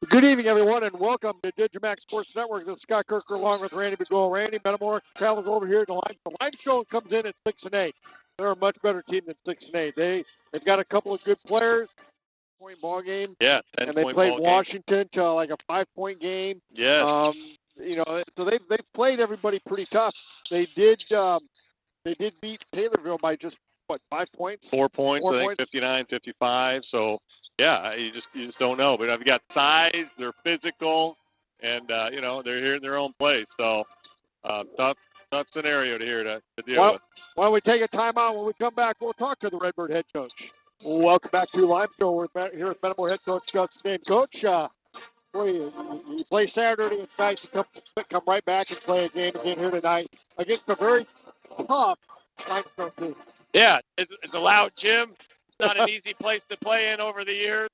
Good evening, everyone, and welcome to Digimax Sports Network. This is Scott Kerker along with Randy McGool. Randy, Metamora travels over here to the Limestone comes in at 6-8. They're a much better team than 6-8. They've got a couple of good players. Point ball game. Yeah, and they played Washington to like a 5-point game. Yes. So they've played everybody pretty tough. They did beat Taylorville by just 5 points. 4 points. 4 I points. think 59-55. So yeah, you just don't know. But I've got size. They're physical, and they're here in their own place. So tough scenario to deal with. Why don't we take a timeout? When we come back, we'll talk to the Redbird head coach. Welcome back to Limestone. We're here with Metamora head coach Scott Kerker. Coach, you play Saturday. It's nice to come right back and play a game again here tonight against a very tough Limestone team. Yeah, it's a loud gym. It's not an easy place to play in over the years.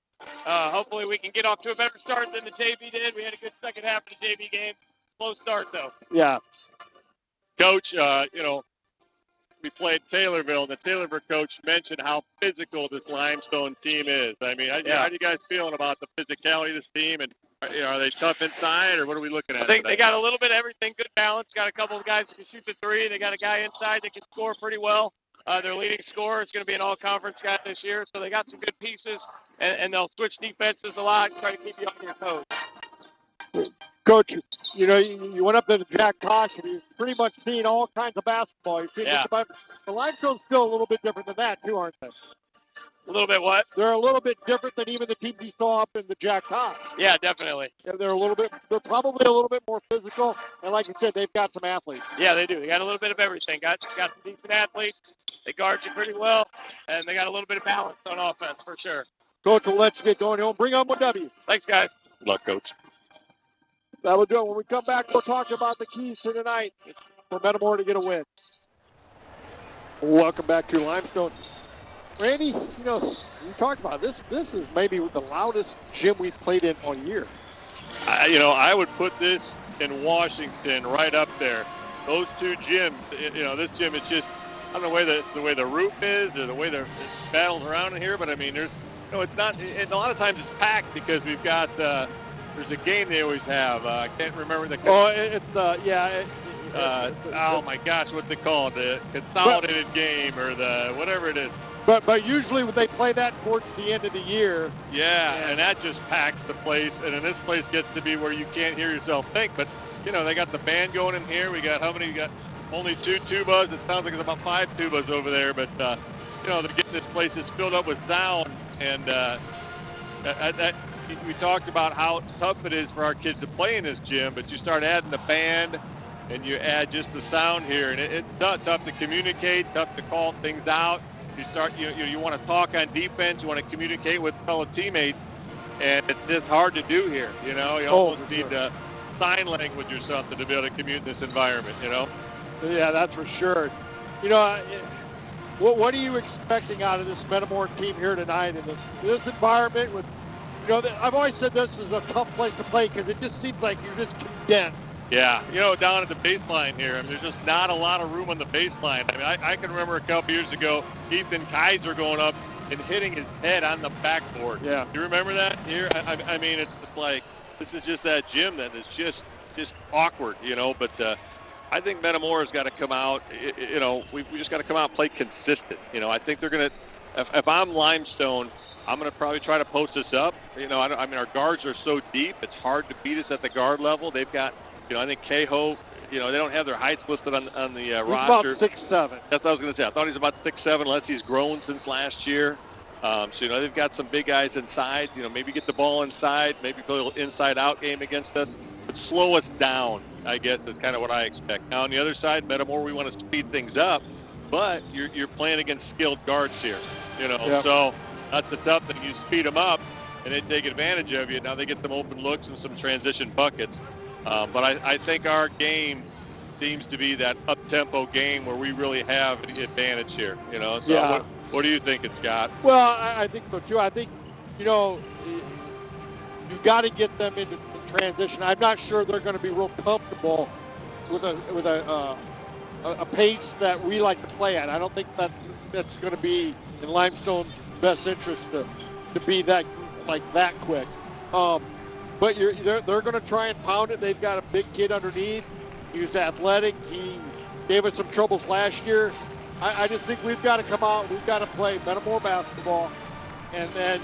Hopefully we can get off to a better start than the JV did. We had a good second half of the JV game. Slow start, though. Yeah. Coach, we played Taylorville, and the Taylorville coach mentioned how physical this Limestone team is. I mean, how are you guys feeling about the physicality of this team? And are they tough inside, or what are we looking at? I think they got a little bit of everything, good balance. Got a couple of guys who can shoot the three. They got a guy inside that can score pretty well. Their leading scorer is going to be an all-conference guy this year, so they got some good pieces, and they'll switch defenses a lot and try to keep you on your toes. Coach, you went up to the Jack Kosh, and you've pretty much seen all kinds of basketball. You've seen just about, the Limestone's still a little bit different than that, too, aren't they? A little bit what? They're a little bit different than even the teams you saw up in the Jack Kosh. Yeah, definitely. They're probably a little bit more physical, and like you said, they've got some athletes. Yeah, they do. They got a little bit of everything. Got some decent athletes. They guard you pretty well, and they got a little bit of balance on offense for sure. Coach, let's get going home. Bring on one W. Thanks, guys. Good luck, Coach. That will do it. When we come back, we'll talk about the keys to tonight for Metamora to get a win. Welcome back to Limestone. Randy, you talked about this. This is maybe the loudest gym we've played in all year. I would put this in Washington right up there. Those two gyms, this gym is just, I don't know the way the roof is or the way it battles around in here, but I mean, it's not, and a lot of times it's packed because we've got, there's a game they always have. I can't remember the. Oh my gosh, what's it called? The consolidated game or the whatever it is. But usually when they play that towards the end of the year. Yeah, and that just packs the place. And then this place gets to be where you can't hear yourself think. But they got the band going in here. We got how many? We got only 2 tubas. It sounds like there's about 5 tubas over there. But they're getting this place is filled up with sound and we talked about how tough it is for our kids to play in this gym, but you start adding the band and you add just the sound here, and it's tough to communicate, tough to call things out. You start, you want to talk on defense, you want to communicate with fellow teammates, and it's just hard to do here. You almost need sign language or something to be able to commute in this environment. Yeah, that's for sure. What are you expecting out of this Metamora team here tonight in this environment with? I've always said this is a tough place to play because it just seems like you're just condensed. Yeah, down at the baseline here, there's just not a lot of room on the baseline. I can remember a couple years ago, Ethan Kaiser going up and hitting his head on the backboard. Yeah. You remember that here? It's just like, this is just that gym that is just awkward, but I think Metamora's got to come out, we just got to come out and play consistent. I think they're going to, if I'm Limestone, I'm going to probably try to post us up. Our guards are so deep, it's hard to beat us at the guard level. They've got, I think Cahoe, they don't have their heights listed on the roster. He's about 6'7". That's what I was going to say. I thought he's about 6'7", unless he's grown since last year. They've got some big guys inside. Maybe get the ball inside, maybe play a little inside-out game against us, but slow us down, I guess, is kind of what I expect. Now, on the other side, Metamora, we want to speed things up, but you're playing against skilled guards here, Yep. So that's the tough thing. You speed them up, and they take advantage of you. Now they get some open looks and some transition buckets. But I think our game seems to be that up-tempo game where we really have an advantage here. So yeah. What are you thinking, Scott? Well, I think so, too. I think, you've got to get them into the transition. I'm not sure they're going to be real comfortable with a pace that we like to play at. I don't think that's going to be in Limestone's best interest to be that quick. but they're going to try and pound it. They've got a big kid underneath. He's athletic. He gave us some troubles last year. I just think we've got to come out. We've got to play Metamora basketball, and then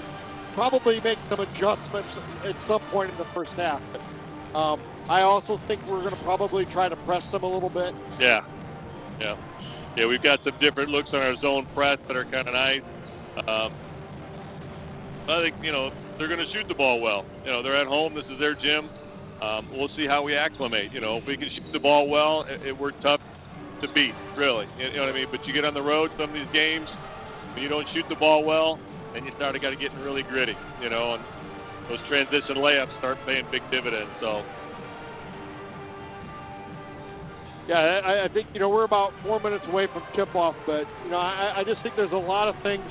probably make some adjustments at some point in the first half. But, I also think we're going to probably try to press them a little bit. Yeah. We've got some different looks on our zone press that are kind of nice. I think they're going to shoot the ball well. They're at home. This is their gym. We'll see how we acclimate. If we can shoot the ball well, we're tough to beat, really. You know what I mean? But you get on the road, some of these games, when you don't shoot the ball well, then you start to got to get really gritty. And those transition layups start paying big dividends. So. Yeah, I think we're about 4 minutes away from tip-off, but I just think there's a lot of things.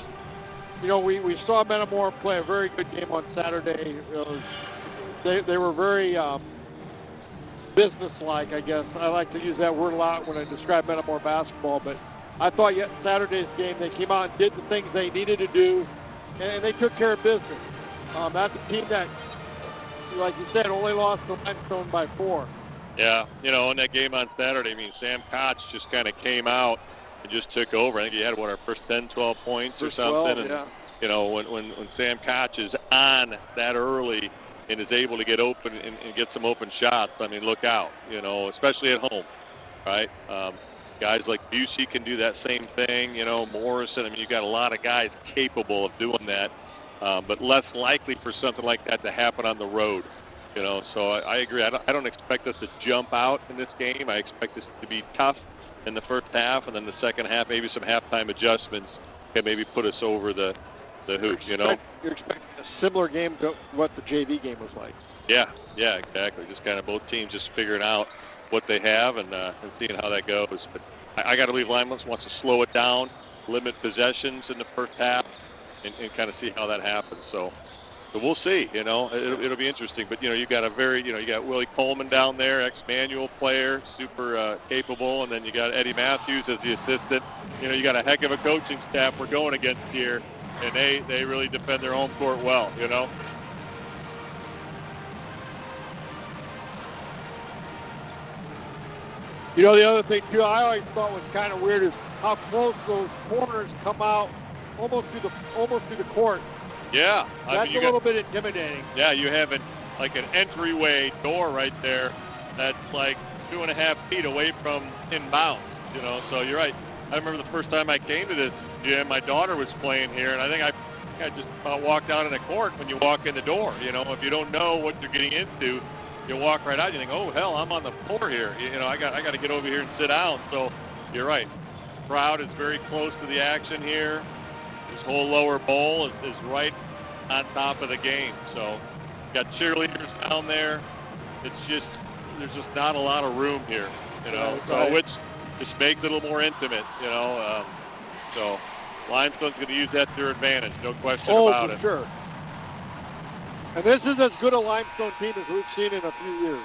We saw Metamora play a very good game on Saturday. They were very business-like, I guess. I like to use that word a lot when I describe Metamora basketball, but I thought Saturday's game they came out and did the things they needed to do, and they took care of business. That's a team that, like you said, only lost to Limestone by 4. Yeah, in that game on Saturday, Sam Koch just kind of came out and just took over. I think he had, our first 10, 12 points or something. 12, and, when Sam Koch is on that early and is able to get open and get some open shots, look out, especially at home, right? Guys like Busey can do that same thing, Morrison. You've got a lot of guys capable of doing that, but less likely for something like that to happen on the road. So I agree. I don't expect us to jump out in this game. I expect this to be tough in the first half, and then the second half, maybe some halftime adjustments can maybe put us over the hoop, You're expecting a similar game to what the JV game was like. Yeah, exactly. Just kind of both teams just figuring out what they have and seeing how that goes. But I got to believe Limestone wants to slow it down, limit possessions in the first half, and kind of see how that happens. So we'll see, it'll be interesting. But, you got you got Willie Coleman down there, ex-Manual player, super capable. And then you got Eddie Matthews as the assistant. You got a heck of a coaching staff we're going against here. And they really defend their home court well, The other thing, too, I always thought was kind of weird is how close those corners come out almost through the court. Yeah. That's a little bit intimidating. Yeah, you have an entryway door right there that's like 2.5 feet away from inbounds, so you're right. I remember the first time I came to this gym, my daughter was playing here, and I think I just walked out in the court when you walk in the door. If you don't know what you're getting into, you walk right out and you think, oh, hell, I'm on the floor here. I got to get over here and sit down. So you're right. The crowd is very close to the action here. This whole lower bowl is right on top of the game. So got cheerleaders down there. There's just not a lot of room here, so which just makes it a little more intimate, So Limestone's going to use that to their advantage, no question about it. Oh, for sure. And this is as good a Limestone team as we've seen in a few years.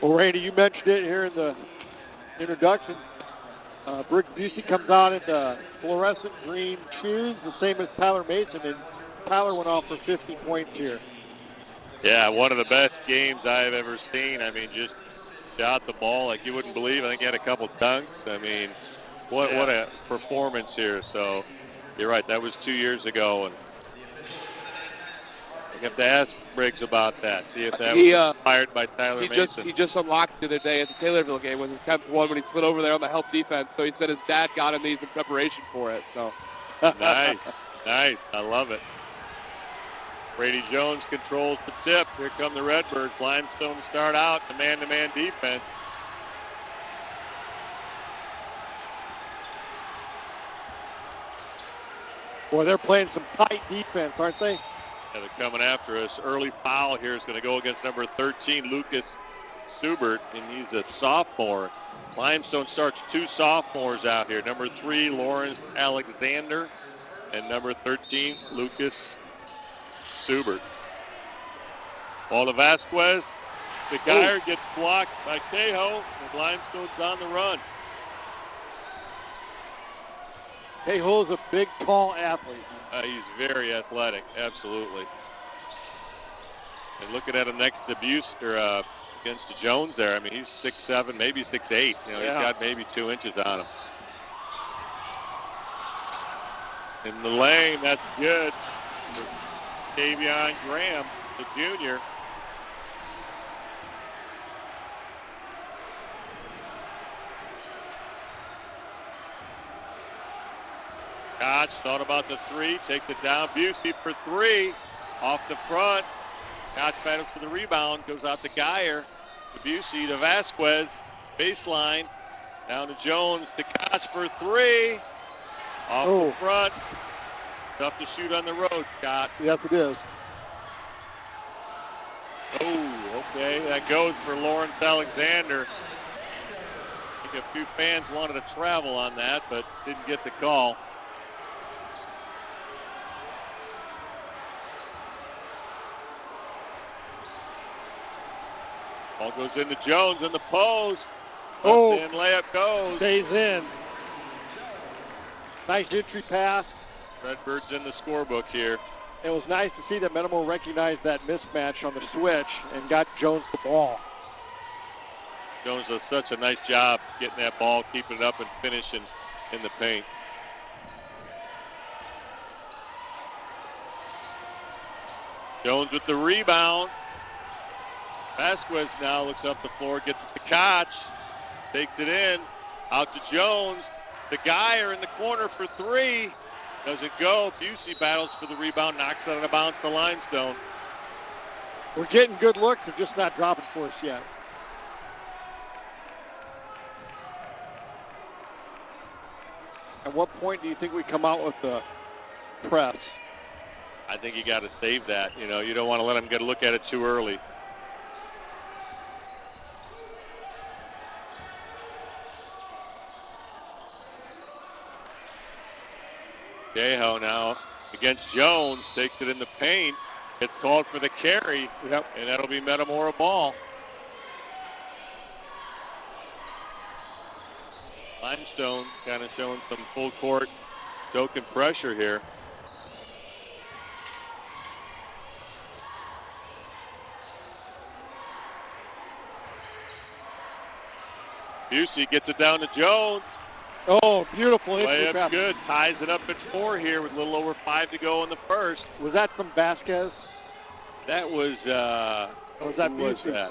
Well, Randy, you mentioned it here in the introduction. Brick Busey comes out in the fluorescent green shoes, the same as Tyler Mason, and Tyler went off for 50 points here. Yeah, one of the best games I've ever seen. I mean, just shot the ball like you wouldn't believe. I think he had a couple dunks. I mean, what a performance here. So you're right, that was 2 years ago, and I have to ask Briggs about that. See if that was inspired by Tyler Mason. He just unlocked the other day at the Taylorville game with his 10th one when he slid over there on the help defense. So he said his dad got him these in preparation for it. So nice. I love it. Brady Jones controls the tip. Here come the Redbirds. Limestone start out the man-to-man defense. Boy, they're playing some tight defense, aren't they? Yeah, they're coming after us. Early foul here is going to go against number 13, Lucas Subert, and he's a sophomore. Limestone starts 2 sophomores out here. Number 3, Lawrence Alexander, and number 13, Lucas Subert. Ball to Vasquez. The Geyer gets blocked by Cahill, and Limestone's on the run. Cahill's a big, tall athlete. He's very athletic, absolutely. And looking at him next to against Jones there, I mean, he's 6'7", maybe 6'8". You know, He's got maybe 2 inches on him. In the lane, that's good. Davion Graham, the junior. Koch thought about the 3, takes it down. Busey for 3, off the front. Koch battles for the rebound, goes out to Geyer. To Busey, to Vasquez, baseline. Down to Jones, to Koch for 3. Off the front. Tough to shoot on the road, Scott. Yes, it is. Oh, okay. That goes for Lawrence Alexander. I think a few fans wanted to travel on that, but didn't get the call. Ball goes into Jones in the post. And layup goes. Stays in. Nice entry pass. Redbird's in the scorebook here. It was nice to see that Metamora recognized that mismatch on the switch and got Jones the ball. Jones does such a nice job getting that ball, keeping it up, and finishing in the paint. Jones with the rebound. Vasquez now looks up the floor, gets it to Koch, takes it in, out to Jones. The Geyer in the corner for 3. Doesn't go. Busey battles for the rebound, knocks it out of bounds to Limestone. We're getting good looks, they're just not dropping for us yet. At what point do you think we come out with the press? I think you got to save that. You know, you don't want to let them get a look at it too early. Cahill now against Jones, takes it in the paint, gets called for the carry, and that'll be Metamora ball. Limestone kind of showing some full court stoking pressure here. Busey gets it down to Jones. Oh, beautiful. Layup's good. Ties it up at 4 here with a little over 5 to go in the first. Was that from Vasquez? That was, or was that Busey?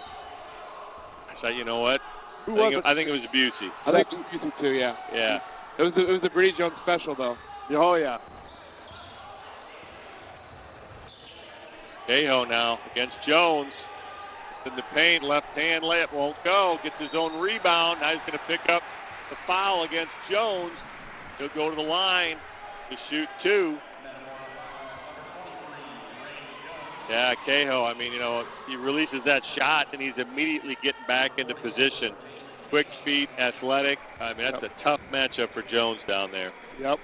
So you know what? I think it was Busey. I think it was Busey too, yeah. Yeah. It was the Brady Jones special, though. Oh, yeah. Cahill now against Jones. In the paint, left hand layup won't go. Gets his own rebound. Now he's going to pick up the foul against Jones. He'll go to the line to shoot 2. Yeah, Cahill, I mean, you know, he releases that shot and he's immediately getting back into position. Quick feet, athletic. I mean, that's a tough matchup for Jones down there. Yep.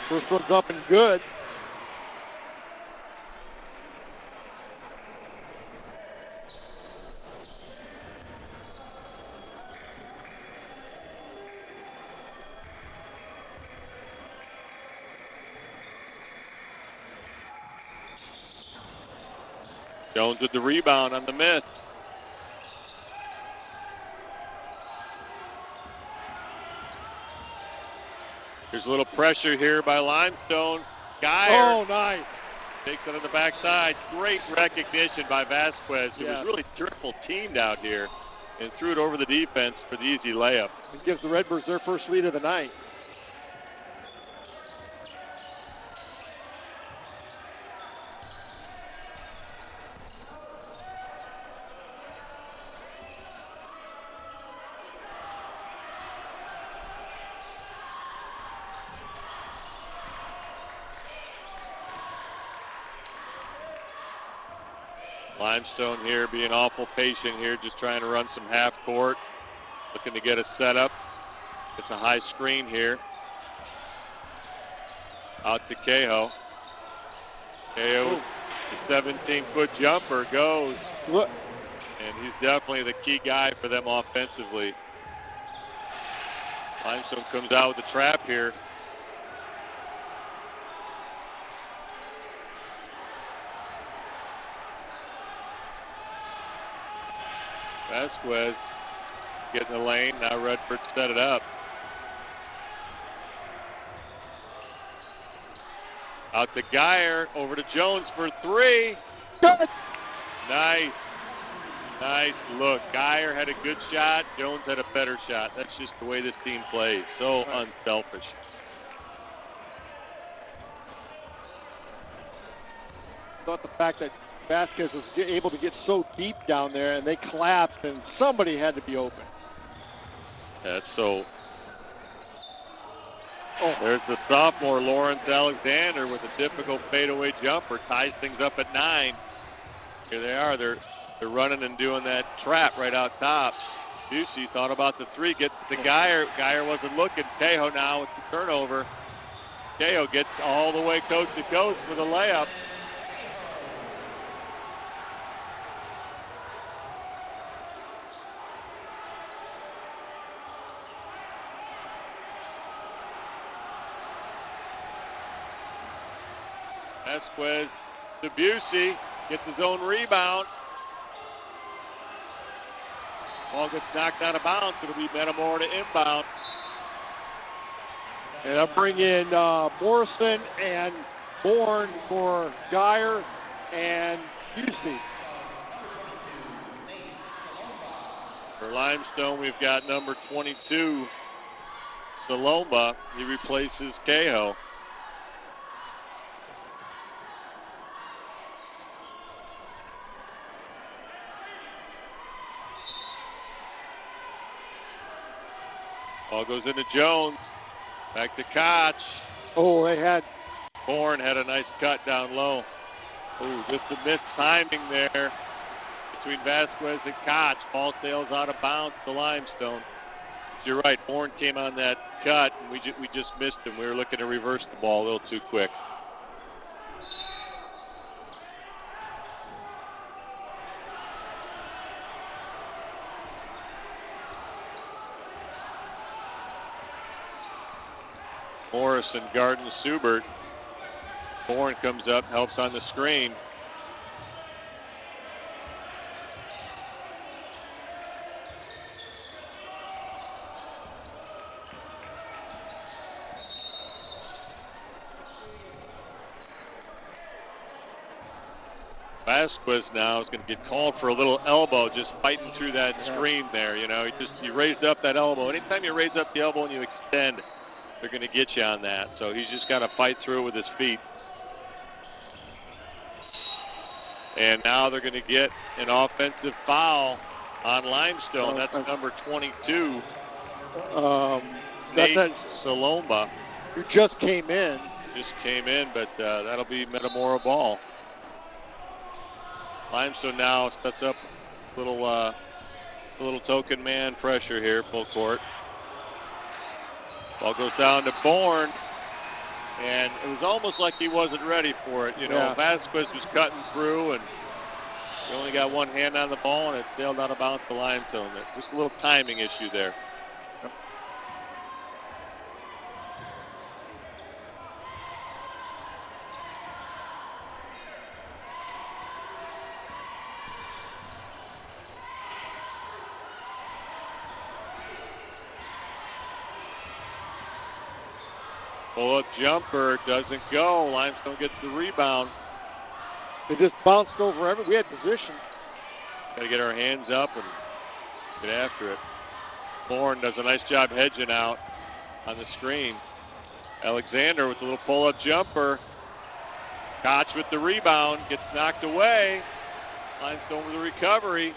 First one's up and good. Jones with the rebound on the miss. There's a little pressure here by Limestone. Geyer. Oh, nice. Takes it on the backside. Great recognition by Vasquez, who Yeah. was really triple teamed out here, and threw it over the defense for the easy layup. It gives the Redbirds their first lead of the night. Limestone here being awful patient here, just trying to run some half court. Looking to get a setup. It's a high screen here. Out to Cahill. Cahill, the 17-foot jumper goes. Look. And he's definitely the key guy for them offensively. Limestone comes out with a trap here. Vasquez getting the lane. Now Redbird set it up. Out to Geyer. Over to Jones for three. Good. Nice. Nice look. Geyer had a good shot. Jones had a better shot. That's just the way this team plays. So unselfish. Thought the fact that Vasquez was able to get so deep down there and they collapsed and somebody had to be open. That's so. Oh. There's the sophomore Lawrence Alexander with a difficult fadeaway jumper. Ties things up at 9. Here they are. They're running and doing that trap right out top. Busey thought about the three. Gets the Geyer. Geyer wasn't looking. Cahill now with the turnover. Cahill gets all the way coast to coast for the layup. Vasquez to Busey, gets his own rebound. Ball gets knocked out of bounds. It'll be Metamora to inbound. And I'll bring in Morrison and Bourne for Geyer and Busey. For Limestone, we've got number 22, Saloma. He replaces Cahill. Ball goes into Jones. Back to Koch. Oh, they had. Bourne had a nice cut down low. Oh, just a missed timing there between Vasquez and Koch. Ball sails out of bounds to Limestone. You're right. Bourne came on that cut, and we just missed him. We were looking to reverse the ball a little too quick. Morrison guarding Subert. Bourne comes up, helps on the screen. Vasquez now is going to get called for a little elbow, just fighting through that screen there. You know, he raised up that elbow. Anytime you raise up the elbow and you extend, they're going to get you on that. So he's just got to fight through it with his feet. And now they're going to get an offensive foul on Limestone. That's number 22, Nate Saloma. Who just came in. But that'll be Metamora ball. Limestone now sets up a little token man pressure here, full court. Ball goes down to Bourne, and it was almost like he wasn't ready for it. You know, Vasquez was cutting through, and he only got one hand on the ball, and it sailed out of bounds to Limestone. Just a little timing issue there. Pull-up jumper doesn't go. Limestone gets the rebound. They just bounced over we had position. Got to get our hands up and get after it. Bourne does a nice job hedging out on the screen. Alexander with a little pull-up jumper. Koch with the rebound. Gets knocked away. Limestone with the recovery.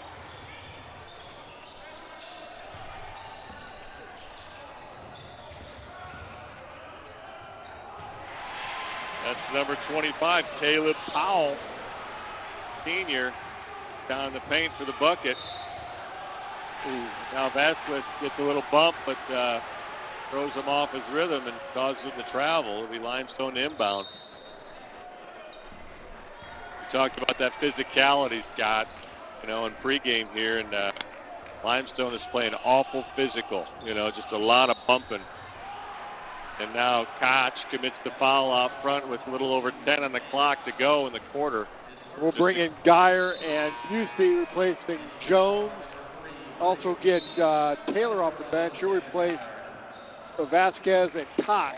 That's number 25, Caleb Powell, senior, down in the paint for the bucket. Ooh, now Vasquez gets a little bump, but throws him off his rhythm and causes him to travel. It'll be Limestone inbound. We talked about that physicality, Scott, in pregame here, and Limestone is playing awful physical, just a lot of bumping. And now Koch commits the foul out front with a little over 10 on the clock to go in the quarter. We'll bring in Geyer and Busey replacing Jones. Also get Taylor off the bench. He'll replace Vasquez and Koch.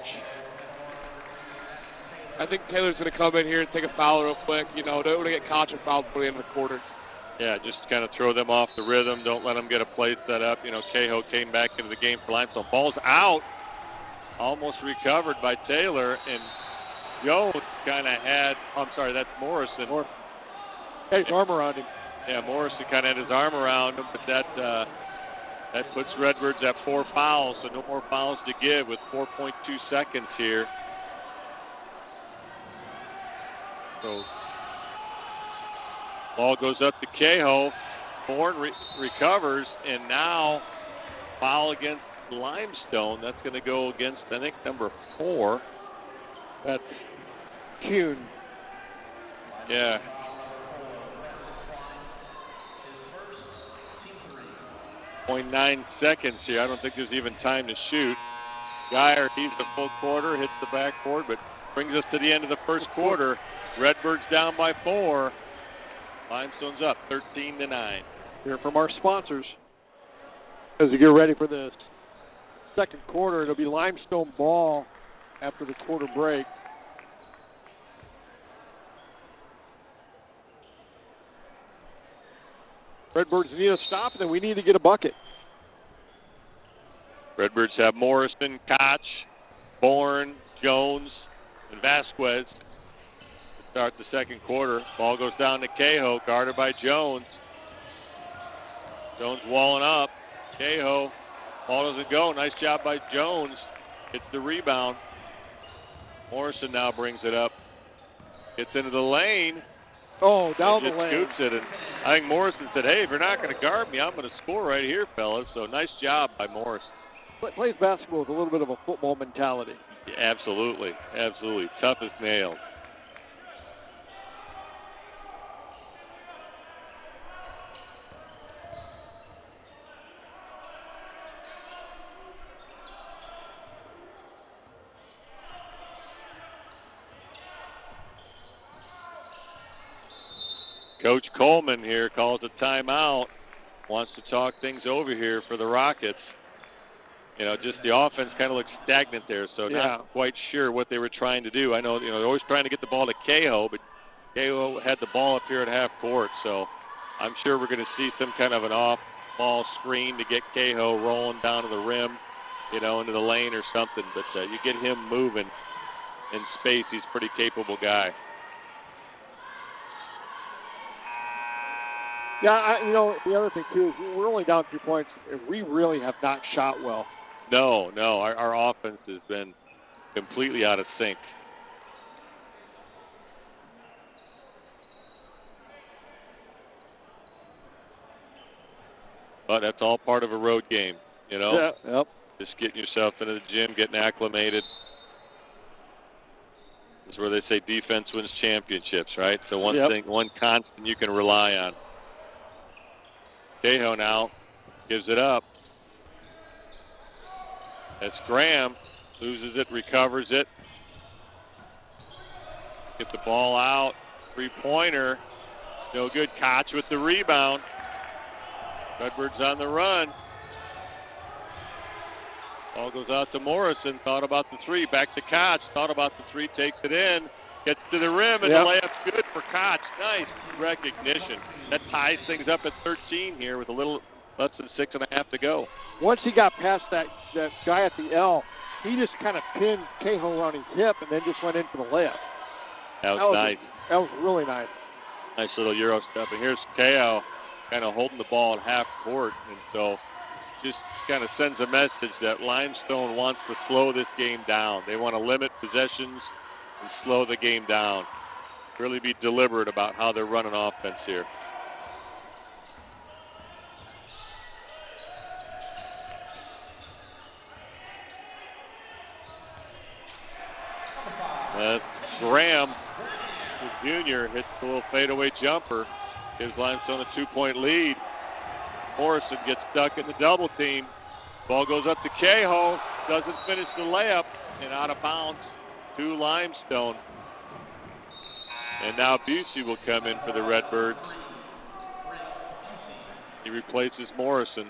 I think Taylor's going to come in here and take a foul real quick. Don't want to get Koch a foul before the end of the quarter. Yeah, just kind of throw them off the rhythm. Don't let them get a play set up. Cahill came back into the game for Limestone. Ball's out. Almost recovered by Taylor, and Jones kind of had, that's Morrison. Had his arm around him. Yeah, Morrison kind of had his arm around him, but that puts Redbirds at 4 fouls, so no more fouls to give with 4.2 seconds here. So, ball goes up to Cahill. Bourne recovers, and now foul against Limestone. That's going to go against, I think, number 4. That's Kuhn. Yeah. .9 seconds here. I don't think there's even time to shoot. Geyer, he's the full quarter, hits the backboard, but brings us to the end of the first quarter. Redbirds down by 4. Limestone's up 13-9. Hear from our sponsors as we get ready for this second quarter. It'll be Limestone ball after the quarter break. Redbirds need a stop, and then we need to get a bucket. Redbirds have Morrison, Koch, Bourne, Jones, and Vasquez to start the second quarter. Ball goes down to Cahill, guarded by Jones. Jones walling up. Cahill, ball doesn't go. Nice job by Jones. Gets the rebound. Morrison now brings it up. Gets into the lane. Oh, down the just lane. Scoops it, and I think Morrison said, hey, if you're not going to guard me, I'm going to score right here, fellas. So nice job by Morrison. Plays basketball with a little bit of a football mentality. Yeah, absolutely. Absolutely. Tough as nails. Coach Coleman here calls a timeout. Wants to talk things over here for the Rockets. Just the offense kind of looks stagnant there, so not quite sure what they were trying to do. I know, they're always trying to get the ball to Cahill, but Cahill had the ball up here at half court, so I'm sure we're going to see some kind of an off-ball screen to get Cahill rolling down to the rim, into the lane or something. But you get him moving in space, he's a pretty capable guy. Yeah, the other thing, too, is we're only down 3 points, and we really have not shot well. No, our offense has been completely out of sync. But that's all part of a road game, Yeah, yep. Just getting yourself into the gym, getting acclimated. This is where they say defense wins championships, right? So one constant you can rely on. Cahill now gives it up. That's Graham. Loses it, recovers it. Get the ball out. Three-pointer. No good. Koch with the rebound. Redbirds on the run. Ball goes out to Morrison. Thought about the three. Back to Koch. Thought about the three. Takes it in. Gets to the rim, and the layup's good for Koch. Nice recognition. That ties things up at 13 here with a little less than 6.5 to go. Once he got past that guy at the L, he just kind of pinned Cahill on his hip and then just went in for the layup. That was nice. That was really nice. Nice little Euro step. And here's Cahill kind of holding the ball at half court. And so just kind of sends a message that Limestone wants to slow this game down. They want to limit possessions and slow the game down. Really be deliberate about how they're running offense here. Graham, the junior, hits the little fadeaway jumper. Gives Limestone a 2-point lead. Morrison gets stuck in the double team. Ball goes up to Cahill. Doesn't finish the layup and out of bounds to Limestone. And now Busey will come in for the Redbirds. He replaces Morrison.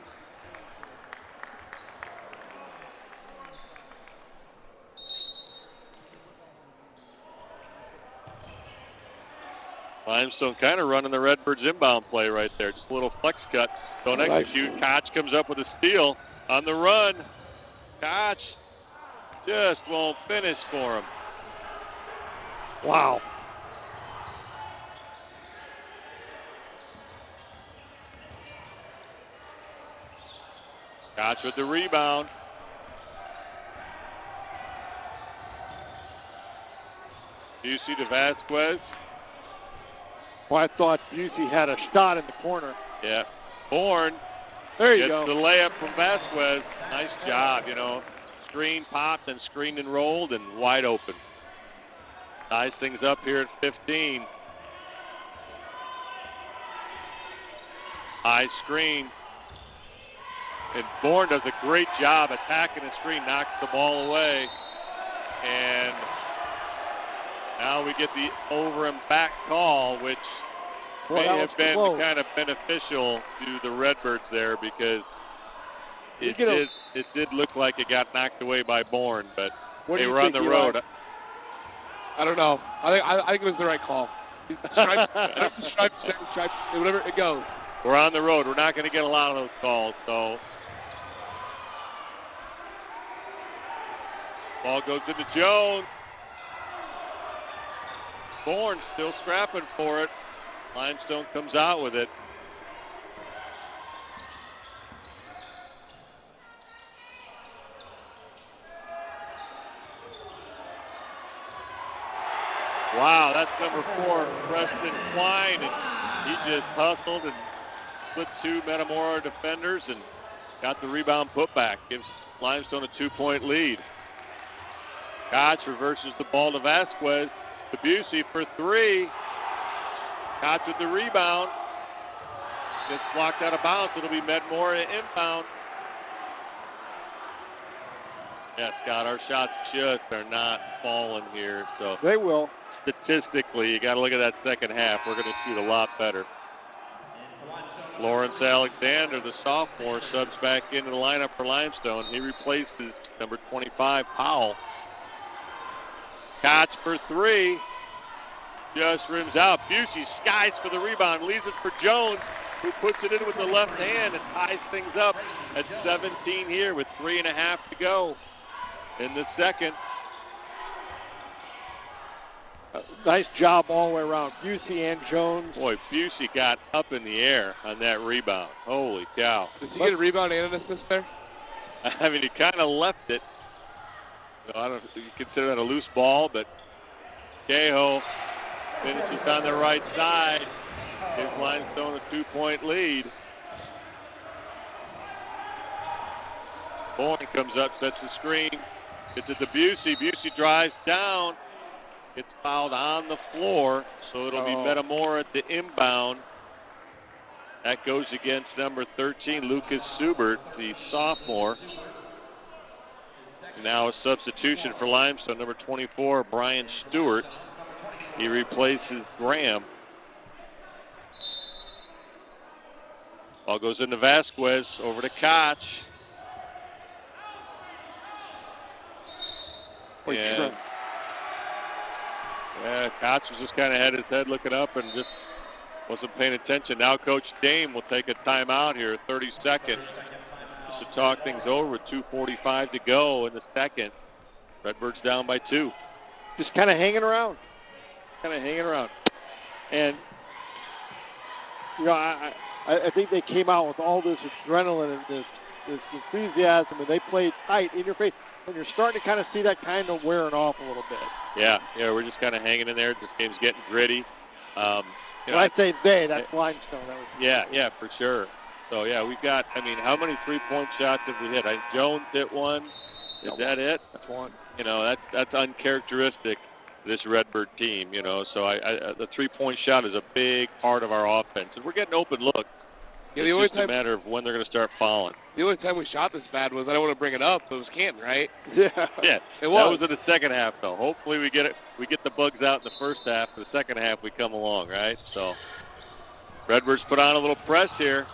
Limestone kind of running the Redbirds inbound play right there. Just a little flex cut. Don't execute. Koch comes up with a steal on the run. Koch just won't finish for him. Wow. Koch with the rebound. Busey to Vasquez. Well, I thought Busey had a shot in the corner. Yeah. Bourne there you gets go. the layup from Vasquez. Nice job, you know. Screen popped and screened and rolled and wide open. Ties things up here at 15. High screen. And Bourne does a great job attacking the screen, knocks the ball away. And now we get the over and back call, which may have been kind of beneficial to the Redbirds there because it did look like it got knocked away by Bourne, but they were on the road. I don't know. I think it was the right call. Stripe, whatever it goes. We're on the road. We're not going to get a lot of those calls, so. Ball goes into Jones. Bourne still scrapping for it. Limestone comes out with it. Wow, that's number 4, Preston Quine, and he just hustled and split 2 Metamora defenders and got the rebound put back. Gives Limestone a 2-point lead. Koch reverses the ball to Vasquez. To Busey for 3. Koch with the rebound. Gets blocked out of bounds. It'll be Metamora inbound. Yeah, Scott, our shots just are not falling here. So they will. Statistically, you got to look at that second half. We're going to shoot a lot better. Lawrence Alexander, the sophomore, subs back into the lineup for Limestone. He replaces number 25, Powell. Koch for 3. Just rims out. Busey skies for the rebound. Leaves it for Jones, who puts it in with the left hand and ties things up at 17 here with 3.5 to go in the second. Nice job all the way around. Busey and Jones. Boy, Busey got up in the air on that rebound. Holy cow. Did he get a rebound and an assist there? I mean, he kind of left it. So I don't know if you consider that a loose ball, but Cahill finishes on the right side. Gives Limestone a 2-point lead. Bourne comes up, sets the screen. Gets it to Busey. Busey drives down. Gets fouled on the floor, so it'll be Metamora at the inbound. That goes against number 13, Lucas Subert, the sophomore. Now a substitution for Limestone, number 24, Brian Stewart. He replaces Graham. Ball goes into Vasquez, over to Koch. And yeah, Koch was just kind of had his head looking up and just wasn't paying attention. Now Coach Dame will take a timeout here, 30 seconds, just to talk things over with 2:45 to go in the second. Redbirds down by 2. Just kind of hanging around. And, you know, I think they came out with all this adrenaline and this enthusiasm, and they played tight in your face. And you're starting to kind of see that kind of wearing off a little bit. Yeah, we're just kind of hanging in there. This game's getting gritty. When I say they, that's Limestone. Yeah, for sure. So, yeah, we've got, I mean, how many three-point shots have we hit? Jones hit one. Is that it? That's one. You know, that's uncharacteristic of this Redbird team, you know. So the three-point shot is a big part of our offense. And we're getting open looks. Yeah, it's just a matter of when they're going to start fouling. The only time we shot this bad was, I don't want to bring it up, but it was Canton, right? Yeah. It was. That was in the second half, though. Hopefully we get the bugs out in the first half. For the second half, we come along, right? So Redbirds put on a little press here.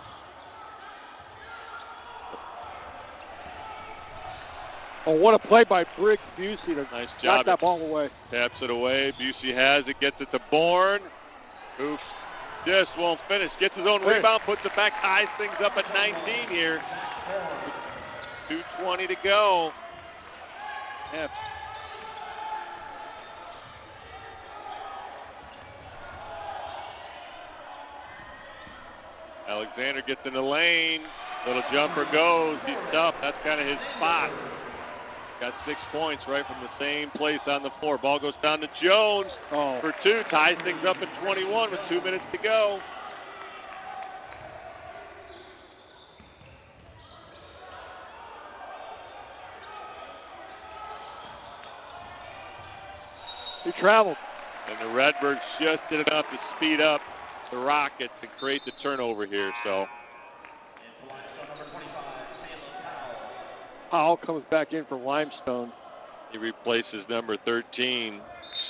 Oh, what a play by Briggs Busey to nice knock job. that ball away. Taps it away. Busey has it, gets it to Bourne, who just won't finish. Gets his own rebound, puts it back, ties things up at 19 here. 2:20 to go. Yeah. Alexander gets in the lane. Little jumper goes. He's tough. That's kind of his spot. Got 6 points right from the same place on the floor. Ball goes down to Jones for 2. Ties things up at 21 with 2 minutes to go. He traveled. And the Redbirds just did enough to speed up the Rockets and create the turnover here. So Powell comes back in for Limestone. He replaces number 13,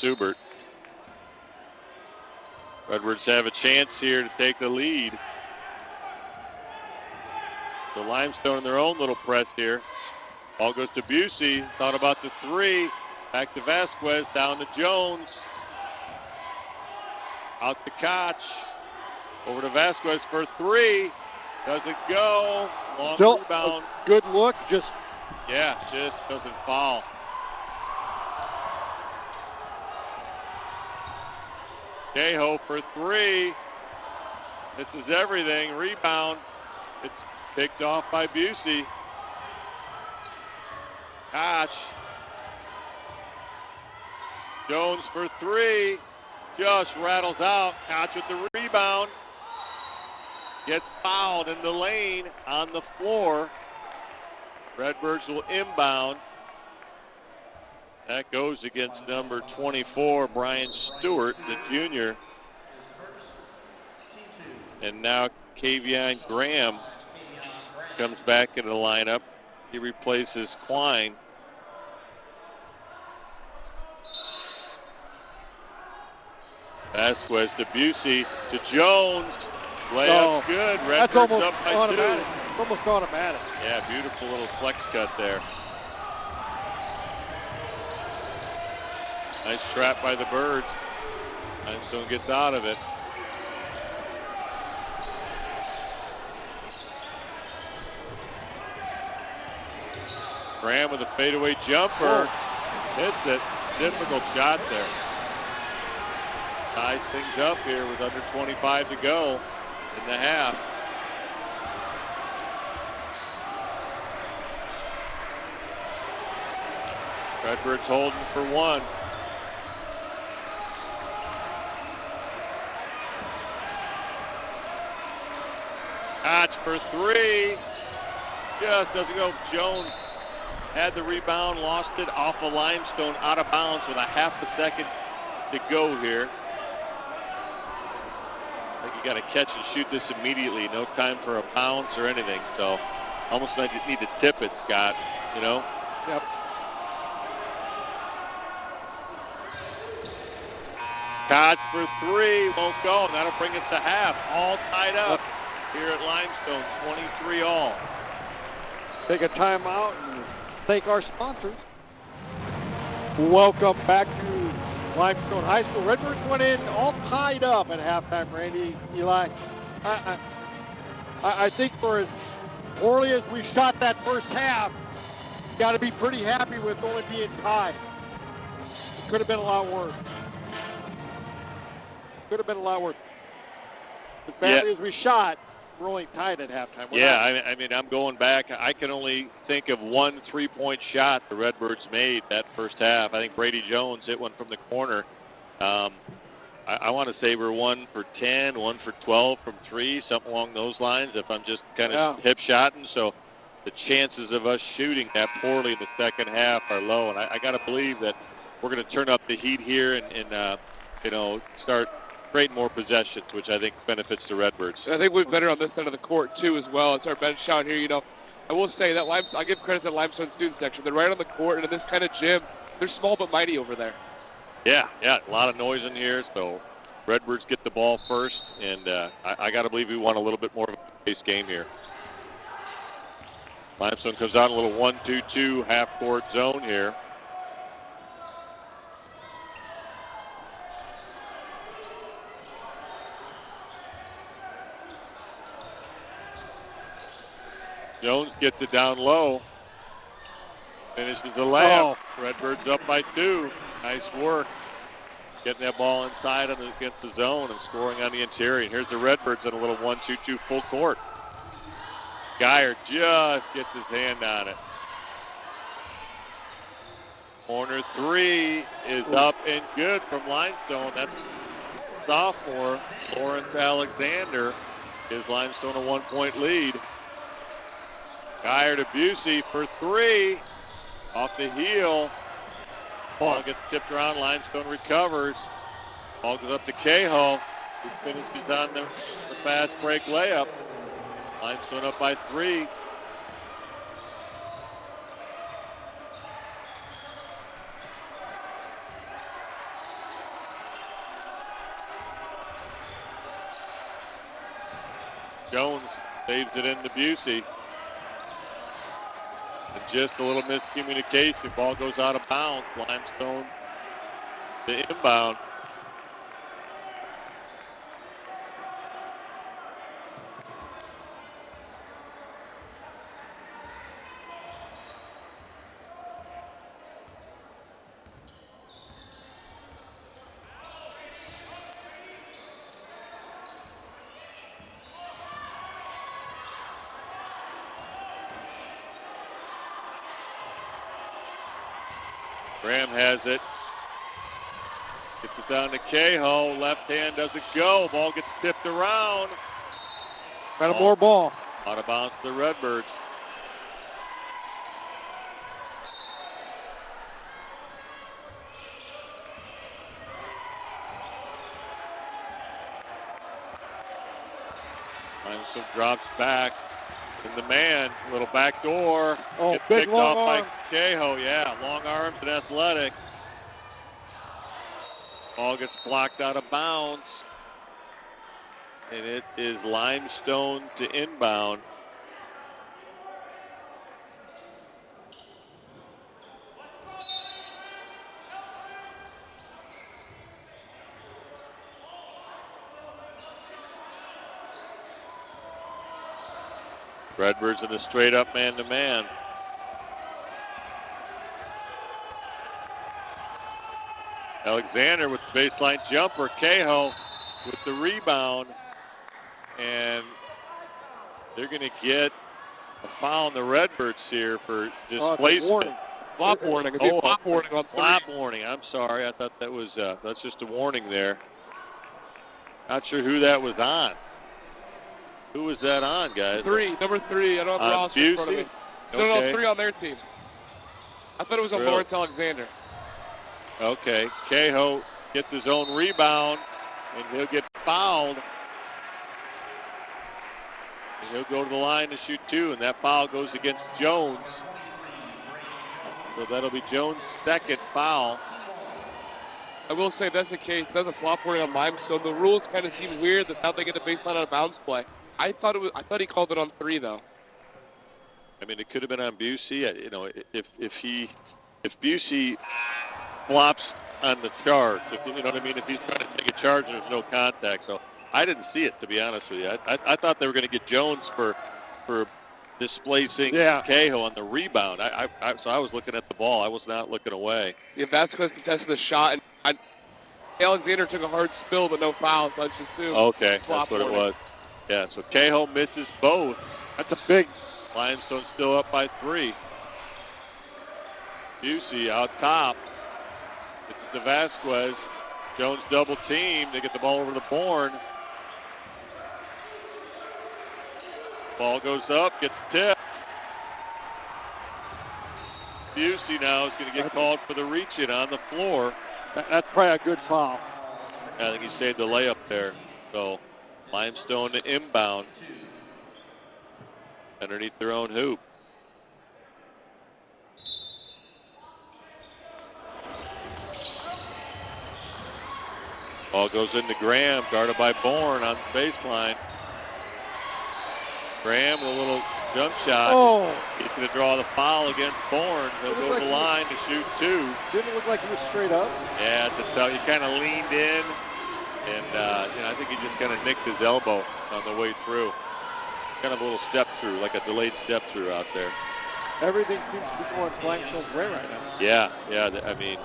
Subert. Redbirds have a chance here to take the lead. So Limestone in their own little press here. Ball goes to Busey. Thought about the 3. Back to Vasquez. Down to Jones. Out to Koch. Over to Vasquez for 3. Doesn't go. Long Still rebound. Good look. Just doesn't fall. Cahoe for 3. This is everything. Rebound. It's picked off by Busey. Koch. Jones for 3. Just rattles out. Koch with the rebound. Gets fouled in the lane on the floor. Redbirds will inbound. That goes against number 24, Brian Stewart, the junior. And now Kavion Graham comes back into the lineup. He replaces Klein. Vasquez to Busey to Jones. Layup good. Redbirds up by 2. Automatic. It's almost automatic. Yeah, beautiful little flex cut there. Nice trap by the Birds. Limestone gets out of it. Graham with a fadeaway jumper. Hits it. Difficult shot there. Ties things up here with under 25 to go in the half. Redbirds holding for 1. Koch for 3. Just doesn't go. Jones had the rebound, lost it off of Limestone, out of bounds with a half a second to go here. I think you got to catch and shoot this immediately. No time for a bounce or anything. So almost like you need to tip it, Scott, you know? Yep. Koch for 3, won't go. That'll bring us to half. All tied up here at Limestone, 23 all. Take a timeout and thank our sponsors. Welcome back to Limestone High School. Redbirds went in all tied up at halftime, Randy, Eli. I think for as poorly as we shot that first half, you got to be pretty happy with only being tied. It could have been a lot worse. As badly as we shot, we're only tied at halftime. I mean, I'm going back. I can only think of one 3-point shot the Redbirds made that first half. I think Brady Jones hit one from the corner. I want to say we're 1 for 10, 1 for 12 from 3, something along those lines, if I'm just kind of hip-shotting. So the chances of us shooting that poorly in the second half are low. And I got to believe that we're going to turn up the heat here and start creating more possessions, which I think benefits the Redbirds. I think we're better on this side of the court, too, as well. It's our bench shot here, I will say that I give credit to the Limestone student section. They're right on the court, and in this kind of gym, they're small but mighty over there. Yeah, a lot of noise in here, so Redbirds get the ball first, and I got to believe we want a little bit more of a pace game here. Limestone comes out in a little 1-2-2 half-court zone here. Jones gets it down low. Finishes the layup. Redbirds up by 2. Nice work. Getting that ball inside against the zone and scoring on the interior. And here's the Redbirds in a little 1-2-2 full court. Geyer just gets his hand on it. Corner 3 is up and good from Limestone. That's sophomore Lawrence Alexander. Gives Limestone a 1-point lead. Geyer to Busey for 3. Off the heel. Ball gets tipped around. Limestone recovers. Ball goes up to Cahill. He finishes on the fast break layup. Limestone up by 3. Jones saves it into Busey. And just a little miscommunication. Ball goes out of bounds. Limestone to inbound. Graham has it. Gets it down to Cahill. Left hand doesn't go. Ball gets tipped around. Metamora ball. Out of bounds to the Redbirds. Limestone drops back. In the man, little back door. Gets big picked long off arm. by Cahill. Yeah, long arms and athletic. Ball gets blocked out of bounds. And it is Limestone to inbound. Redbirds in a straight-up man-to-man. Alexander with the baseline jumper. Cahill with the rebound. And they're going to get a foul on the Redbirds here for displacement. Flop warning. Flop warning on 3. Flop warning. I'm sorry. I thought that was that's just a warning there. Not sure who that was on. Who was that on, guys? 3, number 3. I don't have the roster in front of me. No, 3 on their team. I thought it was on Lawrence Alexander. Okay. Cahill gets his own rebound, and he'll get fouled. And he'll go to the line to shoot 2, and that foul goes against Jones. So that'll be Jones' second foul. I will say if that's the case. That's a flop warning on Limestone. The rules kind of seem weird that now they get the baseline out of bounds play. I thought he called it on 3 though. I mean, it could have been on Busey. If Busey flops on the charge. If you know what I mean? If he's trying to take a charge, there's no contact. So I didn't see it, to be honest with you. I thought they were going to get Jones for displacing Cahill on the rebound. So I was looking at the ball. I was not looking away. Yeah, Vasquez contested the shot, and Alexander took a hard spill, but no foul, so I just assumed. Okay, that's what it was. Yeah, so Cahill misses both. That's a big. Limestone still up by 3. Busey out top. It's to Vasquez. Jones double team. They get the ball over to Bourne. Ball goes up, gets tipped. Busey now is going to get called for the reach-in on the floor. That's probably a good foul. I think he saved the layup there. So Limestone to inbound underneath their own hoop. Ball goes into Graham, guarded by Bourne on the baseline. Graham with a little jump shot. Oh. He's going to draw the foul against Bourne. He'll go to the line to shoot 2. Didn't it look like he was straight up? Yeah, he kind of leaned in, and I think he just kind of nicked his elbow on the way through. Kind of a little step through, like a delayed step through out there. Everything seems to be going Limestone's way right now. Yeah, I mean.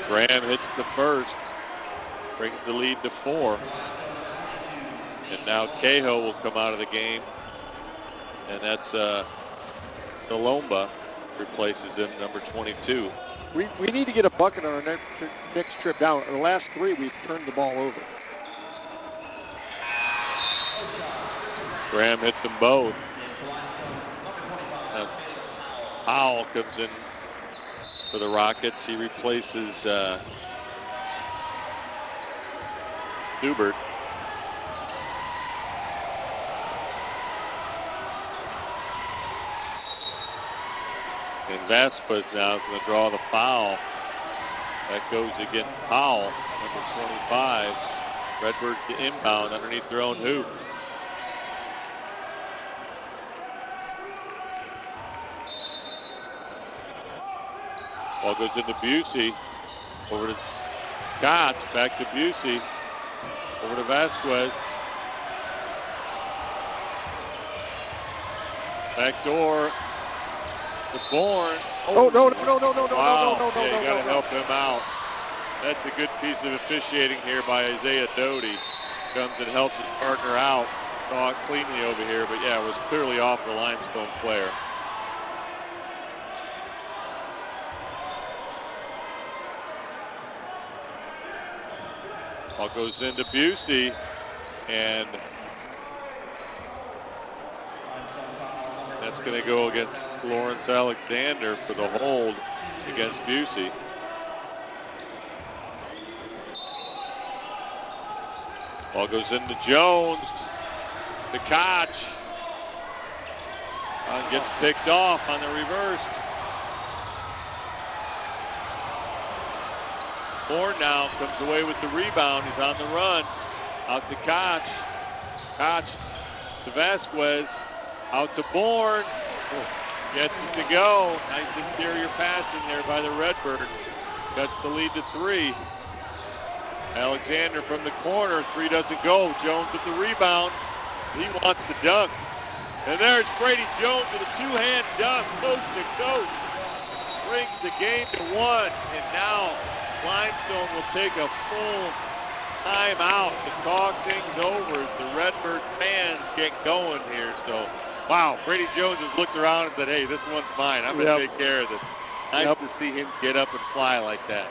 Graham hits the first, brings the lead to 4. And now Cahill will come out of the game. And that's Delomba replaces him, number 22. We need to get a bucket on our next trip down. In the last 3, we've turned the ball over. Graham hits them both. Powell comes in for the Rockets. He replaces Dubert. And Vasquez now is going to draw the foul. That goes against Powell, number 25. Redbird to inbound underneath their own hoop. Ball goes into Busey. Over to Scott. Back to Busey. Over to Vasquez. Back door. To Bourne. Oh, no. Wow. No. Yeah, you got to help him out. That's a good piece of officiating here by Isaiah Doty. Comes and helps his partner out. Saw it cleanly over here, but yeah, it was clearly off the Limestone player. Ball goes into Busey, and that's going to go against Lawrence Alexander for the hold against Busey. Ball goes into Jones. To Koch. Gets picked off on the reverse. Bourne now comes away with the rebound. He's on the run. Out to Koch. Koch to Vasquez. Out to Bourne. Gets it to go. Nice interior passing there by the Redbird. Cuts the lead to 3. Alexander from the corner. 3 doesn't go. Jones with the rebound. He wants the dunk. And there's Brady Jones with a 2-hand dunk. Coast to coast. Brings the game to 1. And now Limestone will take a full timeout to talk things over as the Redbird fans get going here. So, wow, Brady Jones has looked around and said, hey, this one's mine. I'm going to take care of this. Nice to see him get up and fly like that.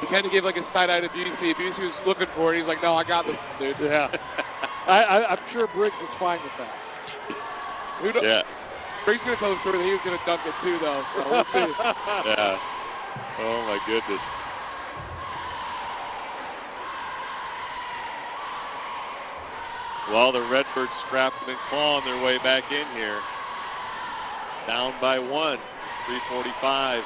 He kind of gave like a side eye to Busey. Busey was looking for it. He's like, no, I got this, dude. Yeah. I'm sure Briggs was fine with that. Yeah. Briggs going to tell the story that he was going to dunk it too, though. So we'll see. Yeah. Oh, my goodness. Well, the Redbirds scrapping and clawing their way back in here. Down by 1. 3:45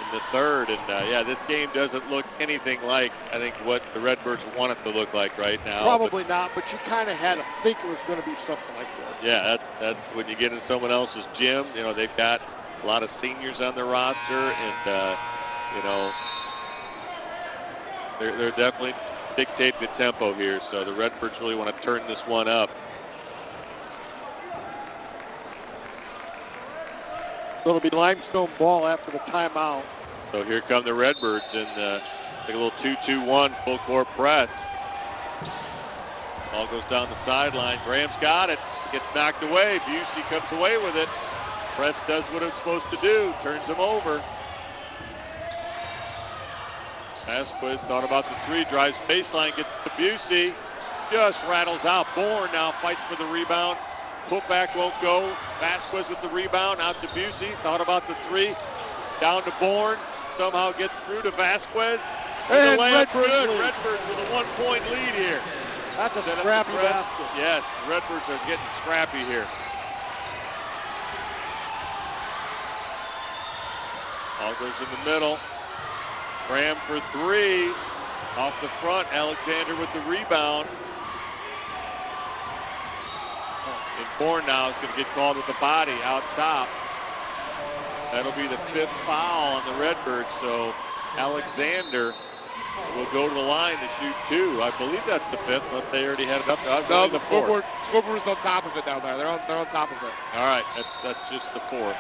in the third. And, yeah, this game doesn't look anything like, I think, what the Redbirds want it to look like right now. Probably not, but you kind of had to think it was going to be something like that. Yeah, that's when you get in someone else's gym. You know, they've got a lot of seniors on their roster, and, you know, they're definitely dictating the tempo here. So the Redbirds really want to turn this one up. So it'll be Limestone ball after the timeout. So here come the Redbirds, and take a little 2-2-1 full court press. Ball goes down the sideline. Graham's got it. Gets knocked away. Busey comes away with it. Press does what it's supposed to do. Turns him over. Vasquez thought about the three. Drives baseline. Gets to Busey. Just rattles out. Bourne now fights for the rebound. Putback won't go. Vasquez with the rebound. Out to Busey. Thought about the three. Down to Bourne. Somehow gets through to Vasquez. And the layup's good. Redbirds with a 1-point lead here. That's a scrappy basket. Yes, the Redbirds are getting scrappy here. Ball goes in the middle. Graham for three. Off the front, Alexander with the rebound. And Bourne now is going to get called with the body out top. That'll be the 5th foul on the Redbirds. So Alexander will go to the line to shoot 2. I believe that's the 5th, but they already had it up. No, the scoreboard's on top of it down there. They're on top of it. All right, that's just the 4th.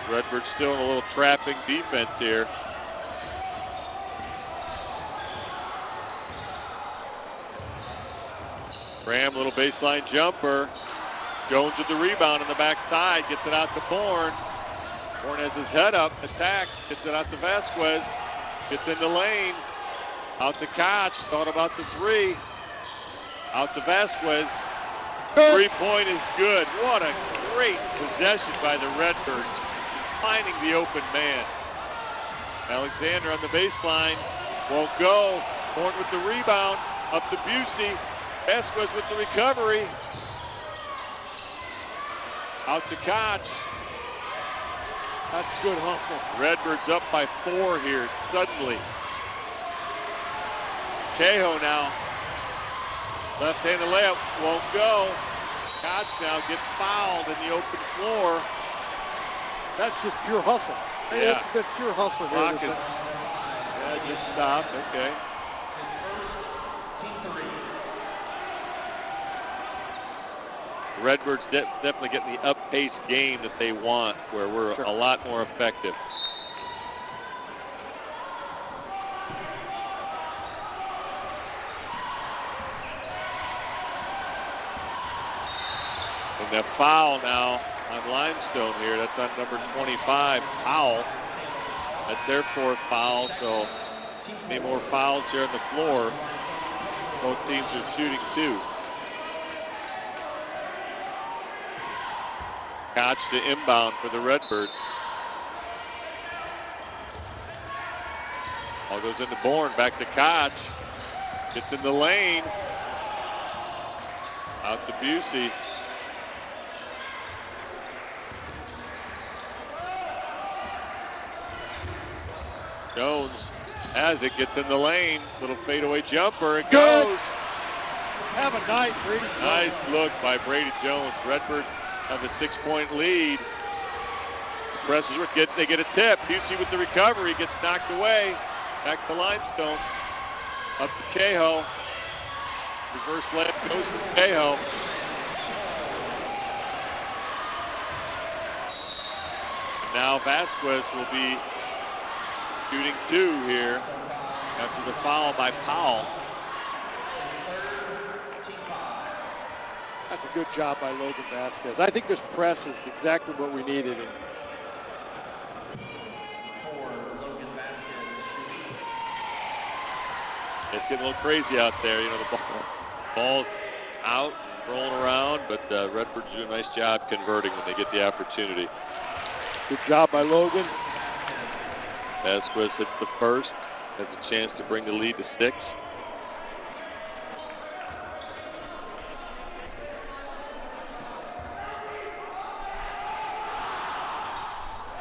Redbirds still in a little trapping defense here. Graham, little baseline jumper. Jones with the rebound on the backside, gets it out to Bourne. Bourne has his head up, attacks, gets it out to Vasquez, gets in the lane, out to Koch, thought about the three, out to Vasquez. 3-point is good. What a great possession by the Redbirds, finding the open man. Alexander on the baseline, won't go. Bourne with the rebound, up to Busey. Vasquez with the recovery. Out to Koch. That's good hustle. Redbirds up by 4 here, suddenly. Cahill now. Left-handed layup, won't go. Koch now gets fouled in the open floor. That's just pure hustle. Yeah. That's pure hustle here. Clock is, yeah, just stopped, okay. Redbirds definitely getting the up-paced game that they want, where we're a lot more effective. And the foul now on Limestone here. That's on number 25, Powell. That's their 4th foul, so any more fouls here on the floor. Both teams are shooting 2. Koch to inbound for the Redbirds. Ball goes into Bourne, back to Koch. Gets in the lane. Out to Busey. Jones has it, gets in the lane. Little fadeaway jumper, it goes. Have a night, Brady. Nice look by Brady Jones. Redbirds have a 6-point lead. Presses, they get a tip. Busey with the recovery, gets knocked away. Back to Limestone. Up to Cahill. Reverse layup goes to Cahill. And now Vasquez will be shooting 2 here after the foul by Powell. That's a good job by Logan Vasquez. I think this press is exactly what we needed. It's getting a little crazy out there. You know, the ball's out, rolling around, but Redbirds do a nice job converting when they get the opportunity. Good job by Logan. Vasquez hits the first, has a chance to bring the lead to 6.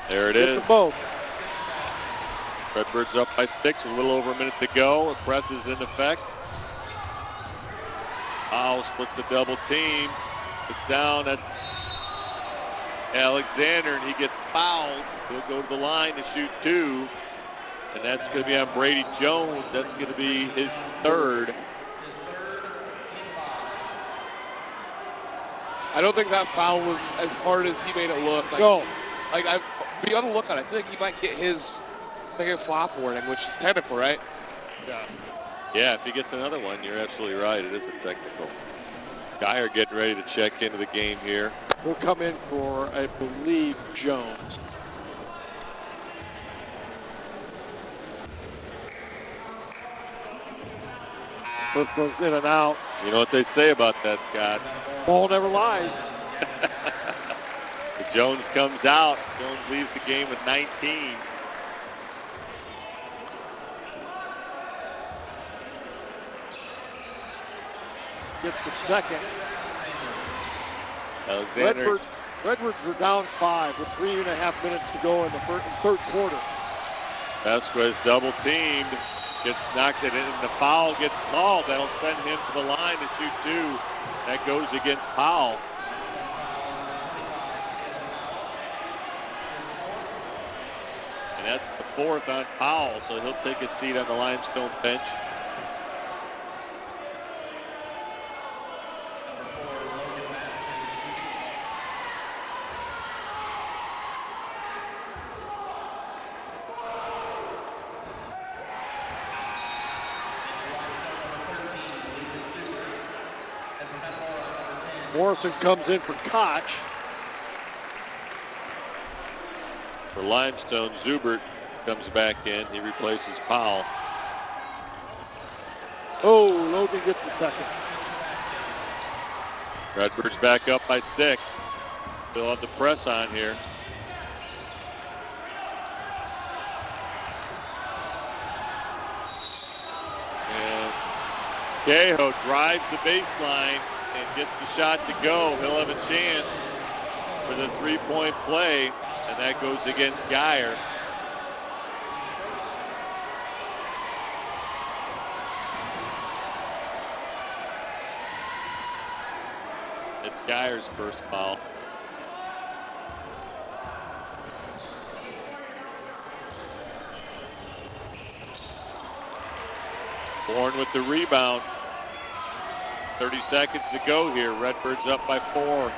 There it Get is. them both. Redbirds up by 6, a little over a minute to go. A press is in effect. Powell splits the double team. It's down at Alexander, and he gets fouled. He'll go to the line to shoot 2. And that's going to be on Brady Jones. That's going to be his 3rd. I don't think that foul was as hard as he made it look. Go. Be on the lookout. I think he might get his flop warning, which is technical, right? Yeah. Yeah, if he gets another one, you're absolutely right. It is a technical. Geyer getting ready to check into the game here. He'll come in for, I believe, Jones. First goes in and out. You know what they say about that, Scott? Ball never lies. Jones comes out. Jones leaves the game with 19. Gets the second. Alexander. Redbirds are down 5 with 3.5 minutes to go in the third quarter. Vasquez double teamed. Gets knocked it in, and the foul gets called. That'll send him to the line to shoot 2. That goes against Powell. And that's the 4th on Powell, so he'll take a seat on the Limestone bench. Morrison comes in for Koch. For Limestone, Zubert comes back in. He replaces Powell. Oh, Logan gets the second. Redbirds back up by 6. Still have the press on here. And Cahill drives the baseline and gets the shot to go. He'll have a chance for the 3-point play, and that goes against Geyer. It's Geyer's first foul. Bourne with the rebound. 30 seconds to go here. Redbirds up by 4.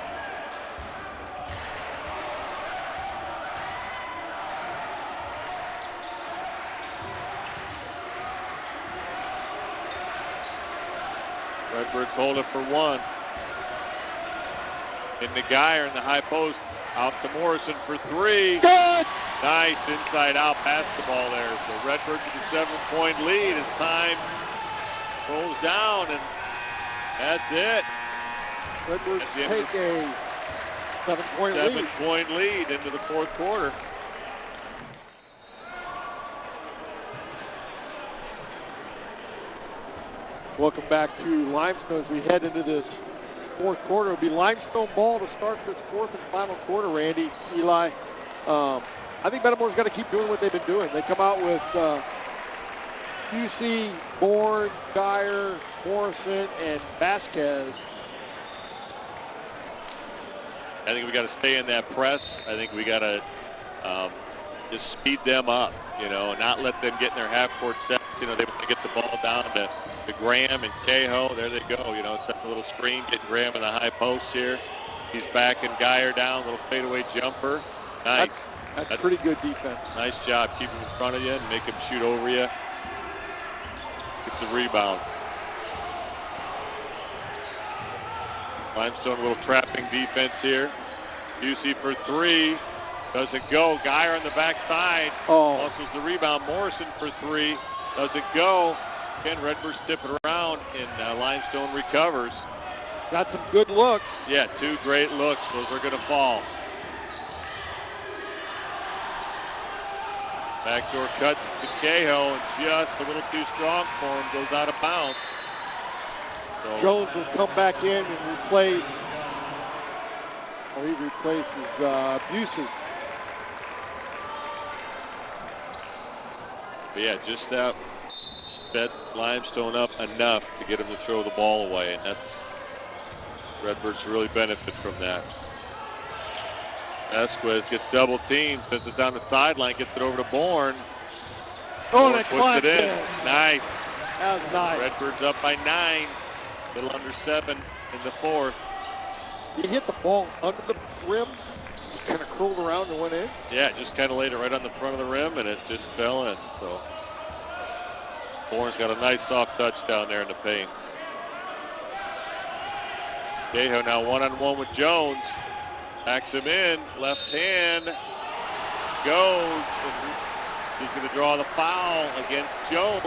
Redbirds hold it for 1. Into Geyer in the high post. Out to Morrison for 3. Good! Nice inside-out basketball there. So Redbirds with a 7-point lead as time rolls down, and that's it. Redbirds take a 7-point lead. 7-point lead into the 4th quarter. Welcome back to Limestone as we head into this 4th quarter. It'll be Limestone ball to start this 4th and final quarter, Randy, Eli. I think Metamora's got to keep doing what they've been doing. They come out with QC, Bourne, Geyer, Morrison, and Vasquez. I think we got to stay in that press. I think we got to just speed them up, and not let them get in their half-court sets. They want to get the ball down to Graham and Cahill. There they go. Set a little screen, getting Graham in the high post here. He's backing Geyer down, little fadeaway jumper. Nice. That's pretty good defense. Nice job. Keep him in front of you and make him shoot over you. Gets the rebound. Limestone, a little trapping defense here. UC for 3. Doesn't go. Geyer on the backside. Loses the rebound. Morrison for 3. Doesn't go. Again, Redbirds tip it around, and Limestone recovers. Got some good looks. Yeah, 2 great looks. Those are going to fall. Backdoor cut to Cahill, and just a little too strong for him. Goes out of bounds. So Jones will come back in and replace, he replaces Busey. But yeah, just sped Limestone up enough to get him to throw the ball away, and that's Redbirds really benefit from that. Vasquez gets double teamed, since it's on the sideline, gets it over to Bourne. Oh, Bourne and puts it in. in. Nice. That was nice. Redbirds up by 9. Little under 7 in the fourth. He hit the ball under the rim, just kind of curled around and went in. Yeah, just kind of laid it right on the front of the rim, and it just fell in. So Bourne's got a nice soft touch down there in the paint. Cahill now one-on-one with Jones. Backs him in, left hand, goes. He's going to draw the foul against Jones.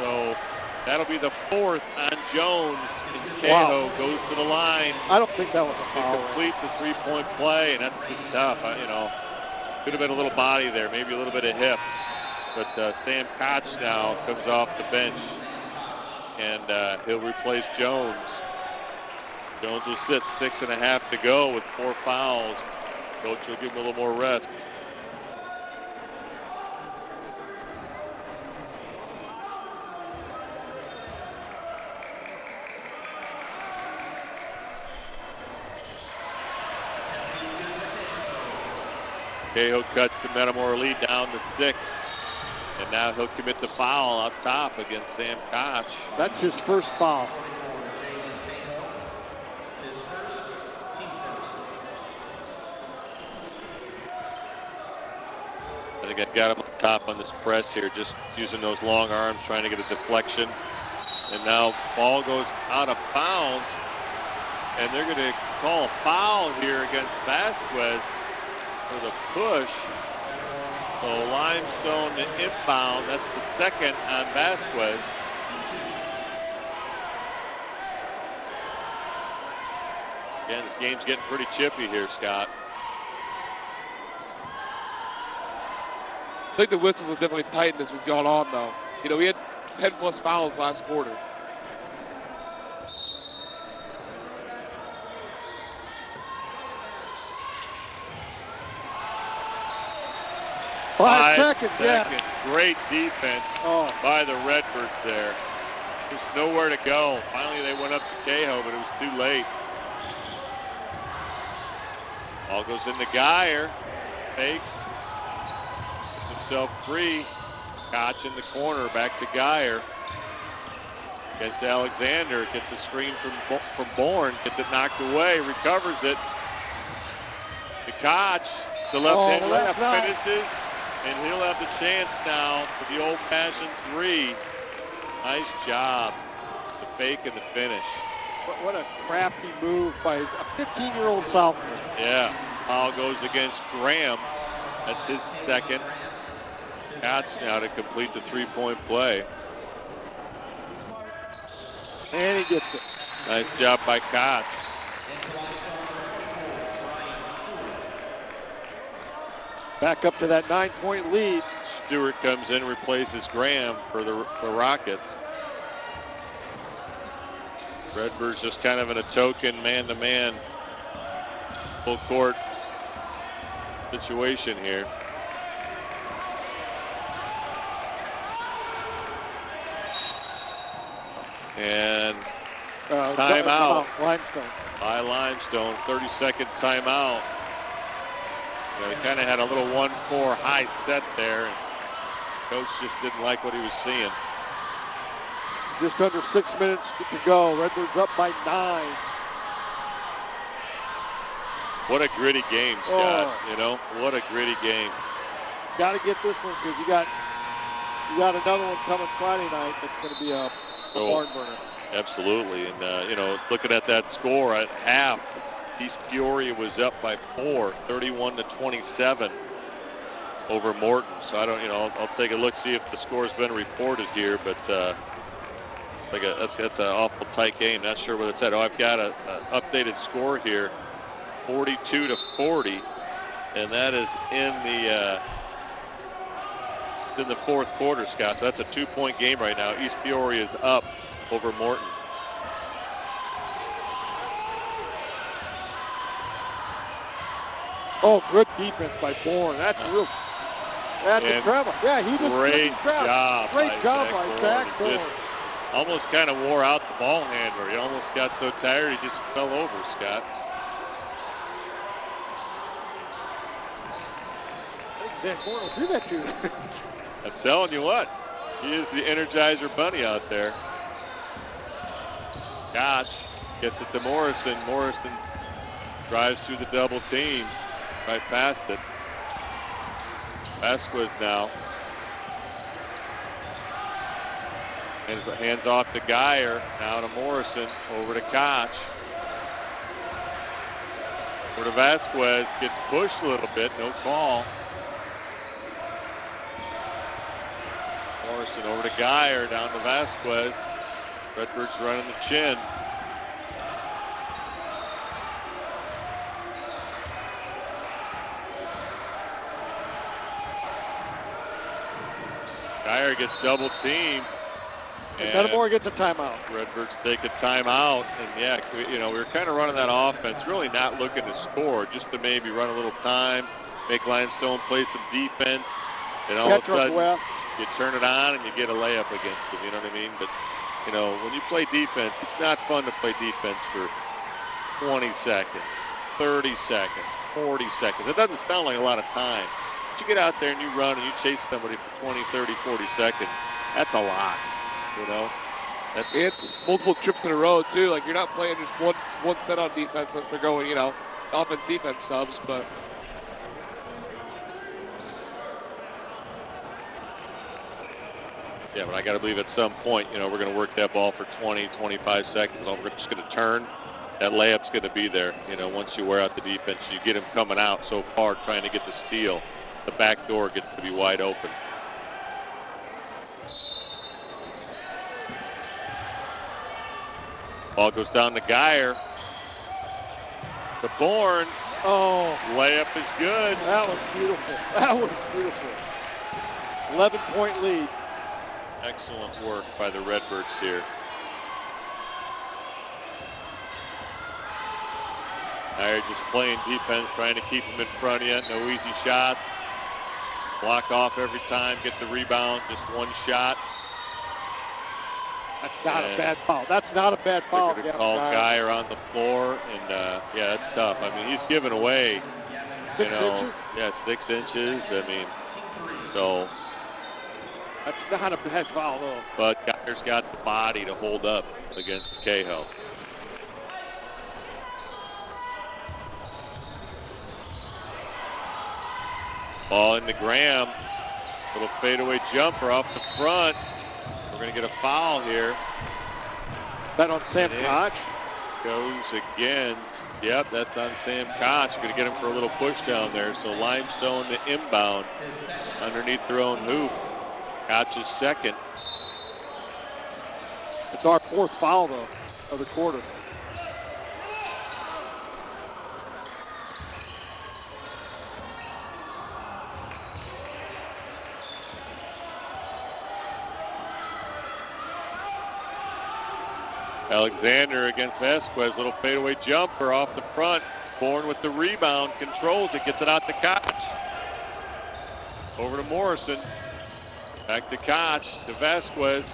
So that'll be the 4th on Jones. And Cahill goes to the line. I don't think that was a To foul. complete the three-point play, and that's just tough. Could have been a little body there, maybe a little bit of hip. But Sam Koch now comes off the bench, and he'll replace Jones. Jones will sit 6.5 to go with 4 fouls. Coach will give him a little more rest. Cahill cuts the Metamora lead down to 6. And now he'll commit the foul up top against Sam Koch. That's his first foul. I think I've got him up top on this press here, just using those long arms, trying to get a deflection. And now ball goes out of bounds. And they're going to call a foul here against Vasquez for the push. So Limestone to inbound. That's the 2nd on Vasquez. Again, this game's getting pretty chippy here, Scott. I think the whistle was definitely tightened as we've gone on, though. You know, we had 10+ fouls last quarter. Five seconds, yeah. Great defense by the Redbirds there. Just nowhere to go. Finally, they went up to Cahill, but it was too late. Ball goes into Geyer. Fakes. Gets himself free. Koch in the corner. Back to Geyer. Gets Alexander. Gets the screen from Bourne. Gets it knocked away. Recovers it. To Koch. The left hand left finishes. And he'll have the chance now for the old-fashioned 3. Nice job. The fake and the finish. What a crafty move by a 15-year-old sophomore. Yeah. Foul goes against Graham. That's his 2nd. Koch now to complete the 3-point play. And he gets it. Nice job by Koch. Back up to that 9-point lead. Stewart comes in, replaces Graham for the Rockets. Redbirds just kind of in a token man-to-man full court situation here. And timeout Limestone. by Limestone. 30-second timeout. You know, he kind of had a little 1-4 high set there, and coach just didn't like what he was seeing. Just under 6 minutes to go. Redbirds up by 9. What a gritty game, Scott. You know, what a gritty game. Got to get this one because you got another one coming Friday night that's going to be a barn burner. Absolutely, and you know, looking at that score at half, East Peoria was up by 4, 31-27 over Morton. So I don't, you know, I'll take a look, see if the score's been reported here, but that's an awful tight game. Not sure what it's at. Oh, I've got an updated score here, 42-40, and that is in the 4th quarter, Scott. So that's a 2-point game right now. East Peoria is up over Morton. Oh, good defense by Bourne. That's real. That's a travel. Yeah, he just great job. Great job by Zach Thorne. Thorne. Almost kind of wore out the ball handler. He almost got so tired he just fell over, Scott. Zach Thorne will do that to you. I'm telling you what, he is the Energizer Bunny out there. Koch gets it to Morrison. Morrison drives through the double team, right past it. Vasquez now. Hands off to Geyer, now to Morrison, over to Koch. Over to Vasquez, gets pushed a little bit, no call. Morrison over to Geyer, down to Vasquez. Redbird's running the chin. Geyer gets double teamed. And Metamora gets a timeout. Redbirds take a timeout, and yeah, we were kind of running that offense, really not looking to score, just to maybe run a little time, make Limestone play some defense, and all of a sudden you turn it on and you get a layup against them. You know what I mean? But you know, when you play defense, it's not fun to play defense for 20 seconds, 30 seconds, 40 seconds. It doesn't sound like a lot of time. But you get out there and you run and you chase somebody for 20, 30, 40 seconds. That's a lot. You know, it's multiple trips in a row too. Like, you're not playing just one set on defense once they're going, you know, offense defense subs, but yeah, but I got to believe at some point, you know, we're going to work that ball for 20, 25 seconds. We're just going to turn. That layup's going to be there. You know, once you wear out the defense, you get him coming out so far trying to get the steal. The back door gets to be wide open. Ball goes down to Geyer. To Bourne. Oh. Layup is good. That was beautiful. That was beautiful. 11-point lead. Excellent work by the Redbirds here. Geyer just playing defense, trying to keep them in front of you. No easy shots. Block off every time, get the rebound, just one shot. That's not a bad foul. That's not a bad foul. They're going to call Geyer on the floor, and yeah, that's tough. I mean, he's giving away, you know, 6 inches. I mean, so. That's not a bad foul, though. But Geyer's got the body to hold up against Cahill. Ball into Graham. Little fadeaway jumper off the front. We're going to get a foul here. Is that on Sam Koch? Goes again. Yep, that's on Sam Koch. Going to get him for a little push down there. So Limestone to inbound underneath their own hoop. Koch is second. It's our 4th foul, though, of the quarter. Alexander against Vasquez. Little fadeaway jumper off the front. Bourne with the rebound. Controls it. Gets it out to Koch. Over to Morrison. Back to Koch. To Vasquez.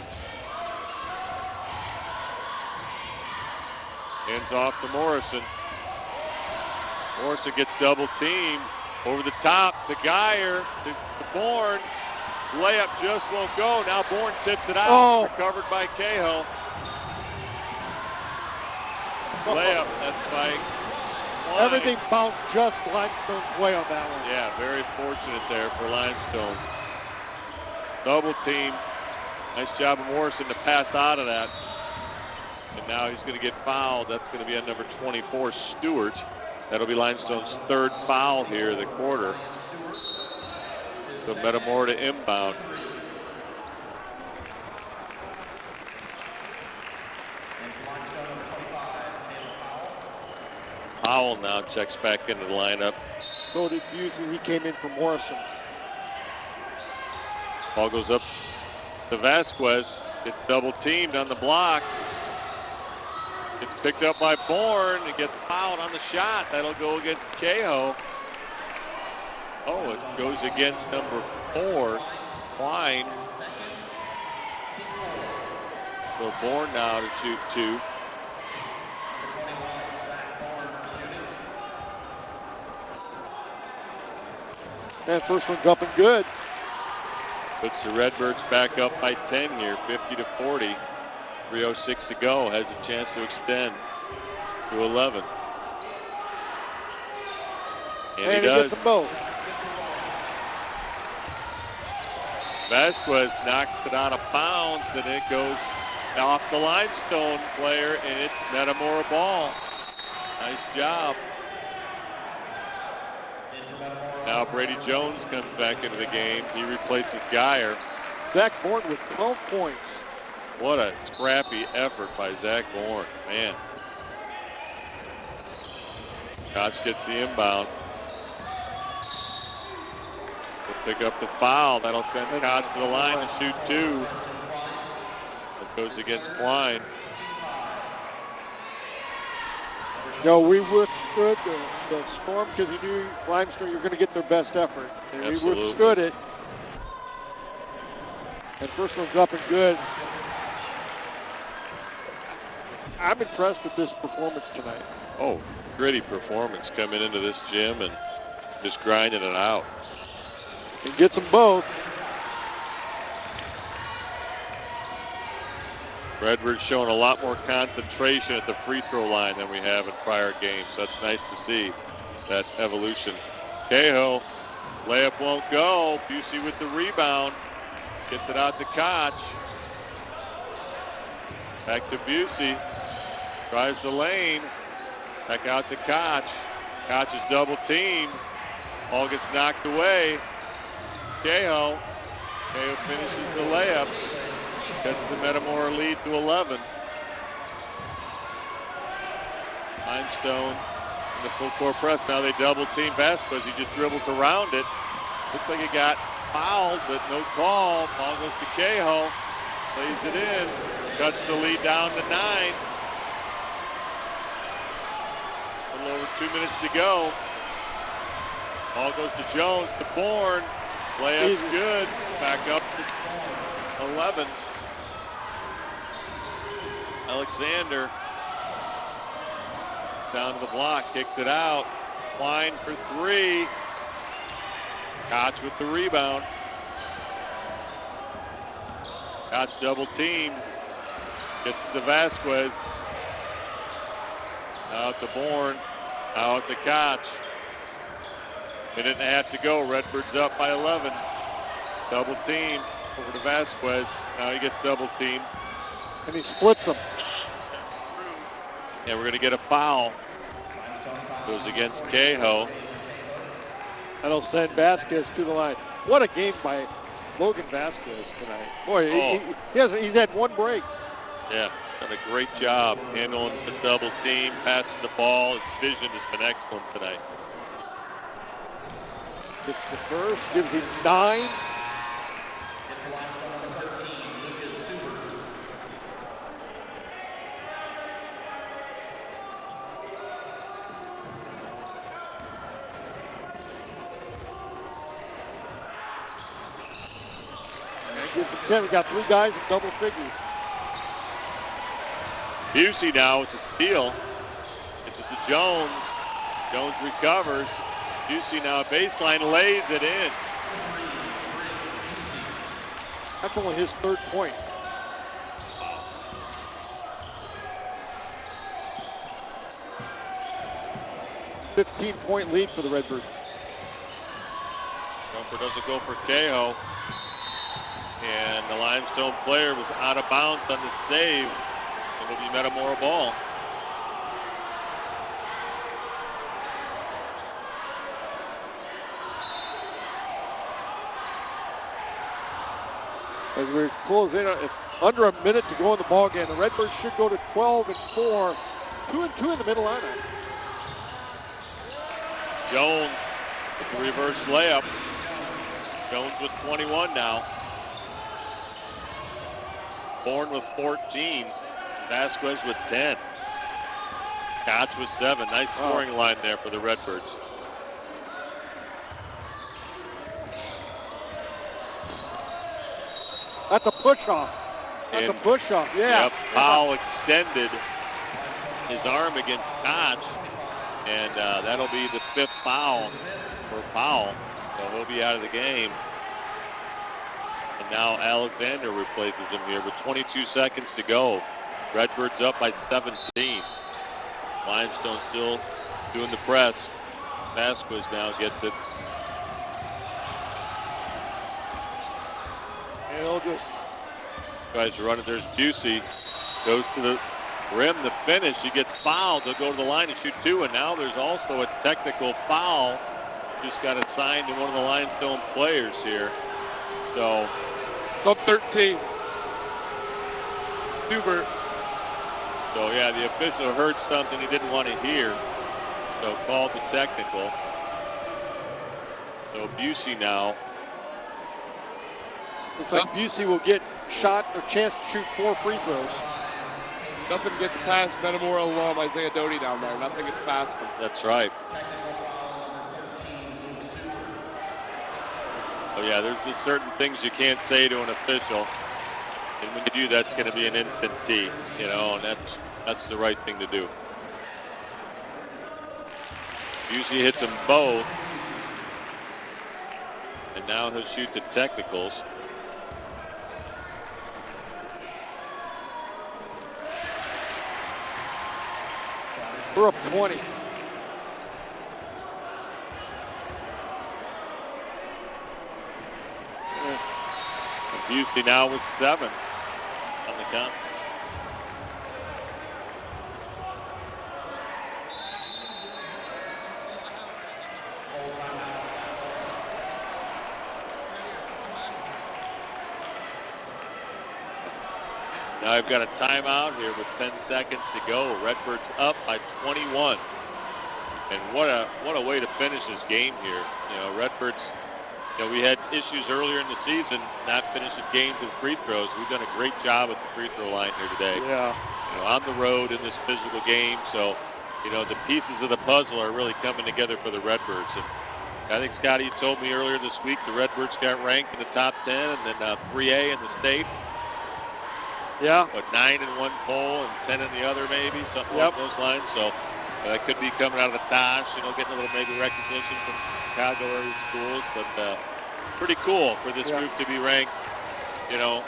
Hands off to Morrison. Morrison gets double teamed. Over the top to Geyer. To Bourne. Layup just won't go. Now Bourne tips it out. Oh. Recovered by Cahill. Layup, that's by Klein. Everything bounced just Limestone's way on that one. Yeah, very fortunate there for Limestone. Double team. Nice job of Morrison to pass out of that. And now he's going to get fouled. That's going to be on number 24, Stewart. That'll be Limestone's 3rd foul here of the quarter. So Metamora to inbound. Powell now checks back into the lineup. So usually he came in for Morrison. Ball goes up to Vasquez. Gets double teamed on the block. Gets picked up by Bourne and gets fouled on the shot. That'll go against Cahill. Oh, it goes against number 4, Klein. So Bourne now to shoot 2. And first one's up and good. Puts the Redbirds back up by 10 here, 50-40. 3:06 to go. Has a chance to extend to 11. And he does. Gets them both. Vasquez knocks it out of bounds, and it goes off the Limestone player, and it's Metamora ball. Nice job. Now Brady Jones comes back into the game. He replaces Geyer. Zach Bourne with 12 points. What a scrappy effort by Zach Bourne, man. Koch gets the inbound. He'll pick up the foul. That'll send Koch to the line to shoot 2. That goes against Klein. No, we withstood the storm because you knew Limestone, you're going to get their best effort. And Absolutely. we withstood it. And first one's up and good. I'm impressed with this performance tonight. Oh, gritty performance coming into this gym and just grinding it out. And gets them both. Redbird showing a lot more concentration at the free throw line than we have in prior games. That's nice to see, that evolution. Cahill, layup won't go. Busey with the rebound. Gets it out to Koch. Back to Busey. Drives the lane. Back out to Koch. Koch is double teamed. Ball gets knocked away. Cahill. Cahill finishes the layup. Gets the Metamora lead to 11. Limestone in the full court press. Now they double team Vasquez. He just dribbles around it. Looks like he got fouled, but no call. Ball goes to Cahill. Plays it in. Cuts the lead down to 9. A little over 2 minutes to go. Ball goes to Jones, to Bourne. Layup's good. Back up to 11. Alexander down to the block, kicks it out. Klein for 3. Koch with the rebound. Koch double teamed. Gets to Vasquez. Out to Bourne. Out to Koch. Minute and a half to go. Redbirds up by 11. Double team over to Vasquez. Now he gets double teamed. And he splits them. And we're going to get a foul. Goes against Cahill. That'll send Vasquez to the line. What a game by Logan Vasquez tonight. Boy, he's had one break. Yeah, done a great job handling the double team, passing the ball. His vision has been excellent tonight. Gets the first, gives him 9. Gives him 10. We got 3 guys in double figures. Busey now with the steal. Gets it to Jones. Jones recovers. Busey now baseline, lays it in. That's only his 3rd point. A 15-point lead for the Redbirds. Jumper doesn't go for Cahill. And the Limestone player was out of bounds on the save. It'll be Metamora ball. As we close in, under a minute to go in the ball game, the Redbirds should go to 12-4, 2-2 in the middle lineup. Jones with the reverse layup. Jones with 21 now. Bourne with 14. Vasquez with 10. Koch with 7. Nice scoring line there for the Redbirds. That's a push-off. That's a push-off, yeah. Yep, Powell extended his arm against Koch, and that'll be the 5th foul for Powell. So he'll be out of the game. And now Alexander replaces him here with 22 seconds to go. Redbirds up by 17. Limestone still doing the press. Vasquez now gets it. And he'll just Tries to run it. There's Busey. Goes to the rim to finish. He gets fouled. He'll go to the line and shoot 2. And now there's also a technical foul. Just got assigned to one of the Limestone players here. So, Up 13. Hubert. So yeah, the official heard something he didn't want to hear. So called the technical. So Busey now. looks like Busey will get shot or chance to shoot 4 free throws. Nothing gets past Metamora alum Isaiah Doty down there. Nothing gets past him. That's right. Oh yeah, there's just certain things you can't say to an official. And when you do, that's going to be an instant tee, you know, and that's the right thing to do. Busey hits them both. And now he'll shoot the technicals. We're up 20. Busey now with 7 on the count. Now I've got a timeout here with 10 seconds to go. Redbirds up by 21. And what a way to finish this game here. You know, Redbirds, you know, we had issues earlier in the season not finishing games with free throws. We've done a great job at the free throw line here today. Yeah. You know, on the road in this physical game. So, you know, the pieces of the puzzle are really coming together for the Redbirds. And I think Scotty told me earlier this week the Redbirds got ranked in the top 10 and then 3A in the state. Yeah. But 9 in one poll and 10 in the other, maybe something along those lines. So that could be coming out of the Tosh, you know, getting a little maybe recognition from Chicago area schools. But pretty cool for this group to be ranked, you know,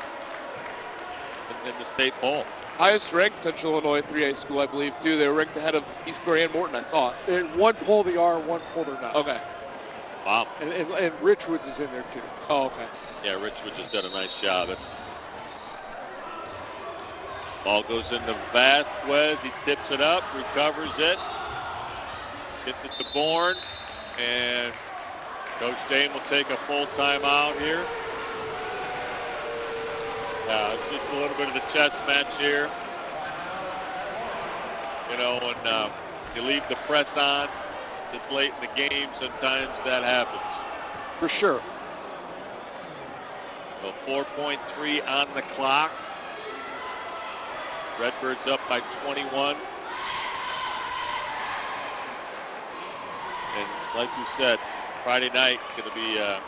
in the state poll. Highest ranked Central Illinois 3A school, I believe, too. They were ranked ahead of East Peoria and Morton, I thought. In one poll they are, one poll they're not. Okay. Wow. And Richwoods is in there too. Oh, okay. Yeah, Richwood just done a nice job. Ball goes into Vasquez. He tips it up, recovers it, gets it to Bourne, and Coach Dane will take a full timeout here. It's just a little bit of a chess match here. You know, when you leave the press on this late in the game, sometimes that happens. For sure. So 4.3 on the clock. Redbirds up by 21. And like you said, Friday night is going to be an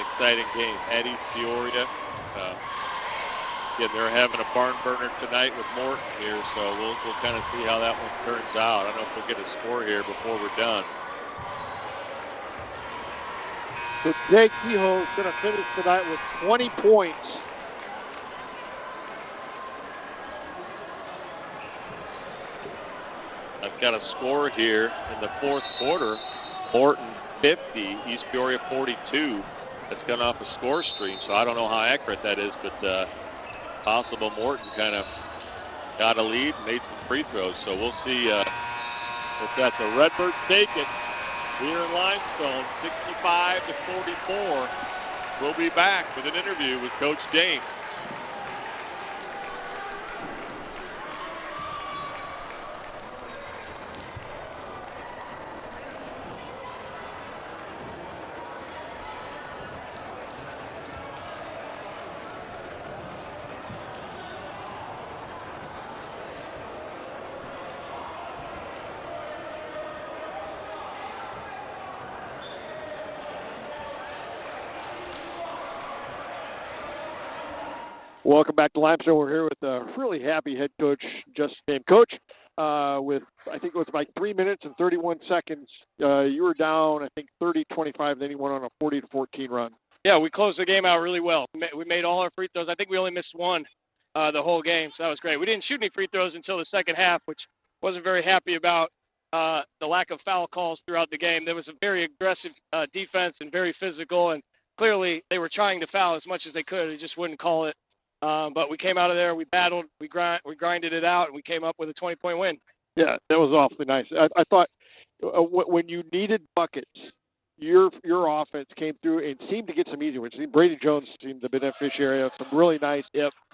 exciting game. Eddie, Peoria. Again, they're having a barn burner tonight with Morton here, so we'll kind of see how that one turns out. I don't know if we'll get a score here before we're done. So Jay Kehoe is going to finish tonight with 20 points. I've got a score here in the fourth quarter. Morton 50, East Peoria 42. That's gone off a score stream, so I don't know how accurate that is, but possible Morton kind of got a lead and made some free throws. So we'll see if that's a Redbird take it here in Limestone, 65 to 44. We'll be back with an interview with Coach Dane. Welcome back to Limestone. We're here with a really happy head coach, just named Coach. With, I think it was like 3 minutes and 31 seconds. You were down, I think, 30-25, then you went on a 40-14 run. Yeah, we closed the game out really well. We made all our free throws. I think we only missed one the whole game, so that was great. We didn't shoot any free throws until the second half, which wasn't very happy about the lack of foul calls throughout the game. There was a very aggressive defense and very physical, and clearly they were trying to foul as much as they could. They just wouldn't call it. But we came out of there, we battled, we grinded it out, and we came up with a 20-point win. Yeah, that was awfully nice. I thought when you needed buckets, your offense came through and seemed to get some easy ones. Brady Jones seemed the beneficiary of some really nice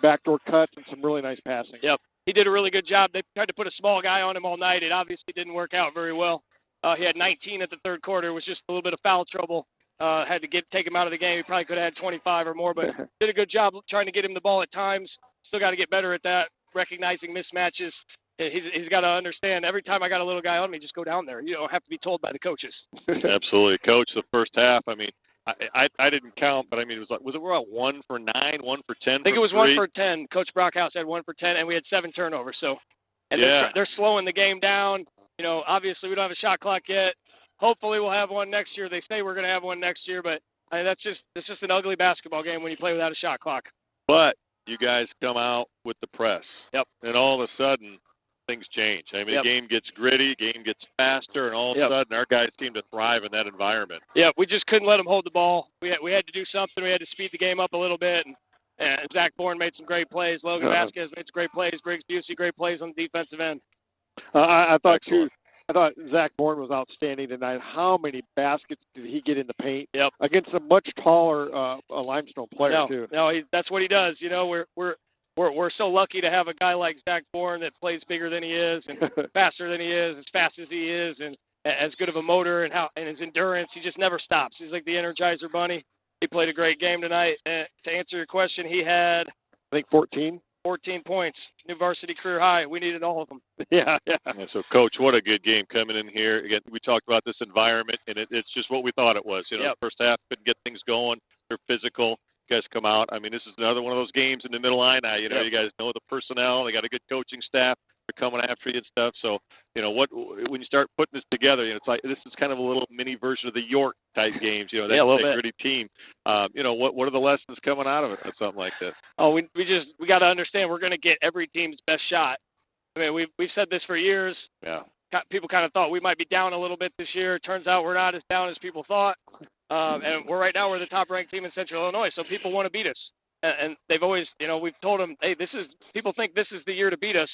backdoor cuts and some really nice passing. Yep, he did a really good job. They tried to put a small guy on him all night. It obviously didn't work out very well. He had 19 at the third quarter. It was just a little bit of foul trouble. Had to take him out of the game. He probably could have had 25 or more, but did a good job trying to get him the ball at times. Still got to get better at that, recognizing mismatches. He's got to understand every time I got a little guy on me, just go down there. You don't have to be told by the coaches. Absolutely. Coach, the first half, I mean, I didn't count, but I mean, was it about 1 for 9, 1 for 10? I think it was 1 for 10. Coach Brockhouse had 1 for 10, and we had 7 turnovers. So, and they're slowing the game down. You know, obviously we don't have a shot clock yet. Hopefully we'll have one next year. They say we're going to have one next year, but I mean, it's just an ugly basketball game when you play without a shot clock. But you guys come out with the press. Yep. And all of a sudden, things change. I mean, the game gets gritty, game gets faster, and all of a sudden our guys seem to thrive in that environment. Yeah, we just couldn't let them hold the ball. We had to do something. We had to speed the game up a little bit. And Zach Bourne made some great plays. Logan Vasquez made some great plays. Briggs Busey, great plays on the defensive end. I thought, too. I thought Zach Bourne was outstanding tonight. How many baskets did he get in the paint? Yep. Against a much taller Limestone player too. No, that's what he does. You know, we're so lucky to have a guy like Zach Bourne that plays bigger than he is and faster than he is, as fast as he is, and as good of a motor and his endurance. He just never stops. He's like the Energizer Bunny. He played a great game tonight. And to answer your question, he had, I think, 14 points, new varsity career high. We needed all of them. Yeah. So, Coach, what a good game coming in here. Again, we talked about this environment, and it's just what we thought it was. You know, First half couldn't get things going. They're physical. You guys come out. I mean, this is another one of those games in the middle line. You know, you guys know the personnel. They got a good coaching staff. They're coming after you and stuff. So, you know, when you start putting this together, you know, it's like this is kind of a little mini version of the York type games. You know, that gritty team. You know, what are the lessons coming out of it or something like this? Oh, we got to understand we're going to get every team's best shot. I mean, we've said this for years. Yeah. People kind of thought we might be down a little bit this year. It turns out we're not as down as people thought. And we're the top-ranked team in Central Illinois, so people want to beat us. And they've always, you know, we've told them, hey, people think this is the year to beat us.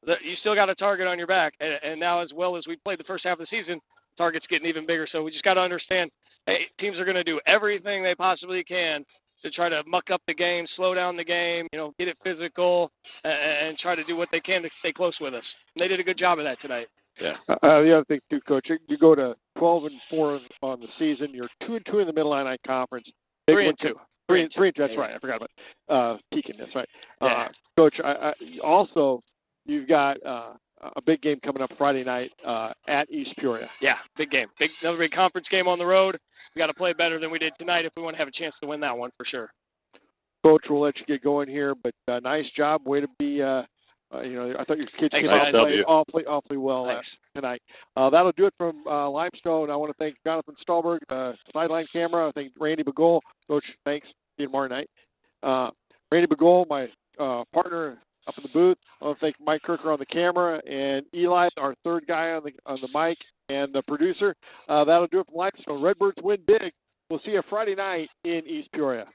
You still got a target on your back. And now, as well as we played the first half of the season, target's getting even bigger. So we just got to understand, hey, teams are going to do everything they possibly can to try to muck up the game, slow down the game, you know, get it physical, and try to do what they can to stay close with us. And they did a good job of that tonight. Yeah. The other thing, too, Coach, you go to 12-4 on the season. You're 2-2 in the Mid-Illini Conference. 3-2. 3-3. That's right. I forgot about Pekin. That's right. Yeah. Coach, also you've got a big game coming up Friday night at East Peoria. Yeah, big game. Another big conference game on the road. We got to play better than we did tonight if we want to have a chance to win that one for sure. Coach, we'll let you get going here, but nice job. Way to be. You know, I thought your kids came out and played awfully well tonight. That'll do it from Limestone. I want to thank Jonathan Stahlberg, sideline camera. I thank Randy Begole. Coach, thanks. See you tomorrow night. Randy Begole, my partner up in the booth. I want to thank Mike Kerker on the camera and Eli, our third guy on the mic, and the producer. That'll do it from Limestone. Redbirds win big. We'll see you Friday night in East Peoria.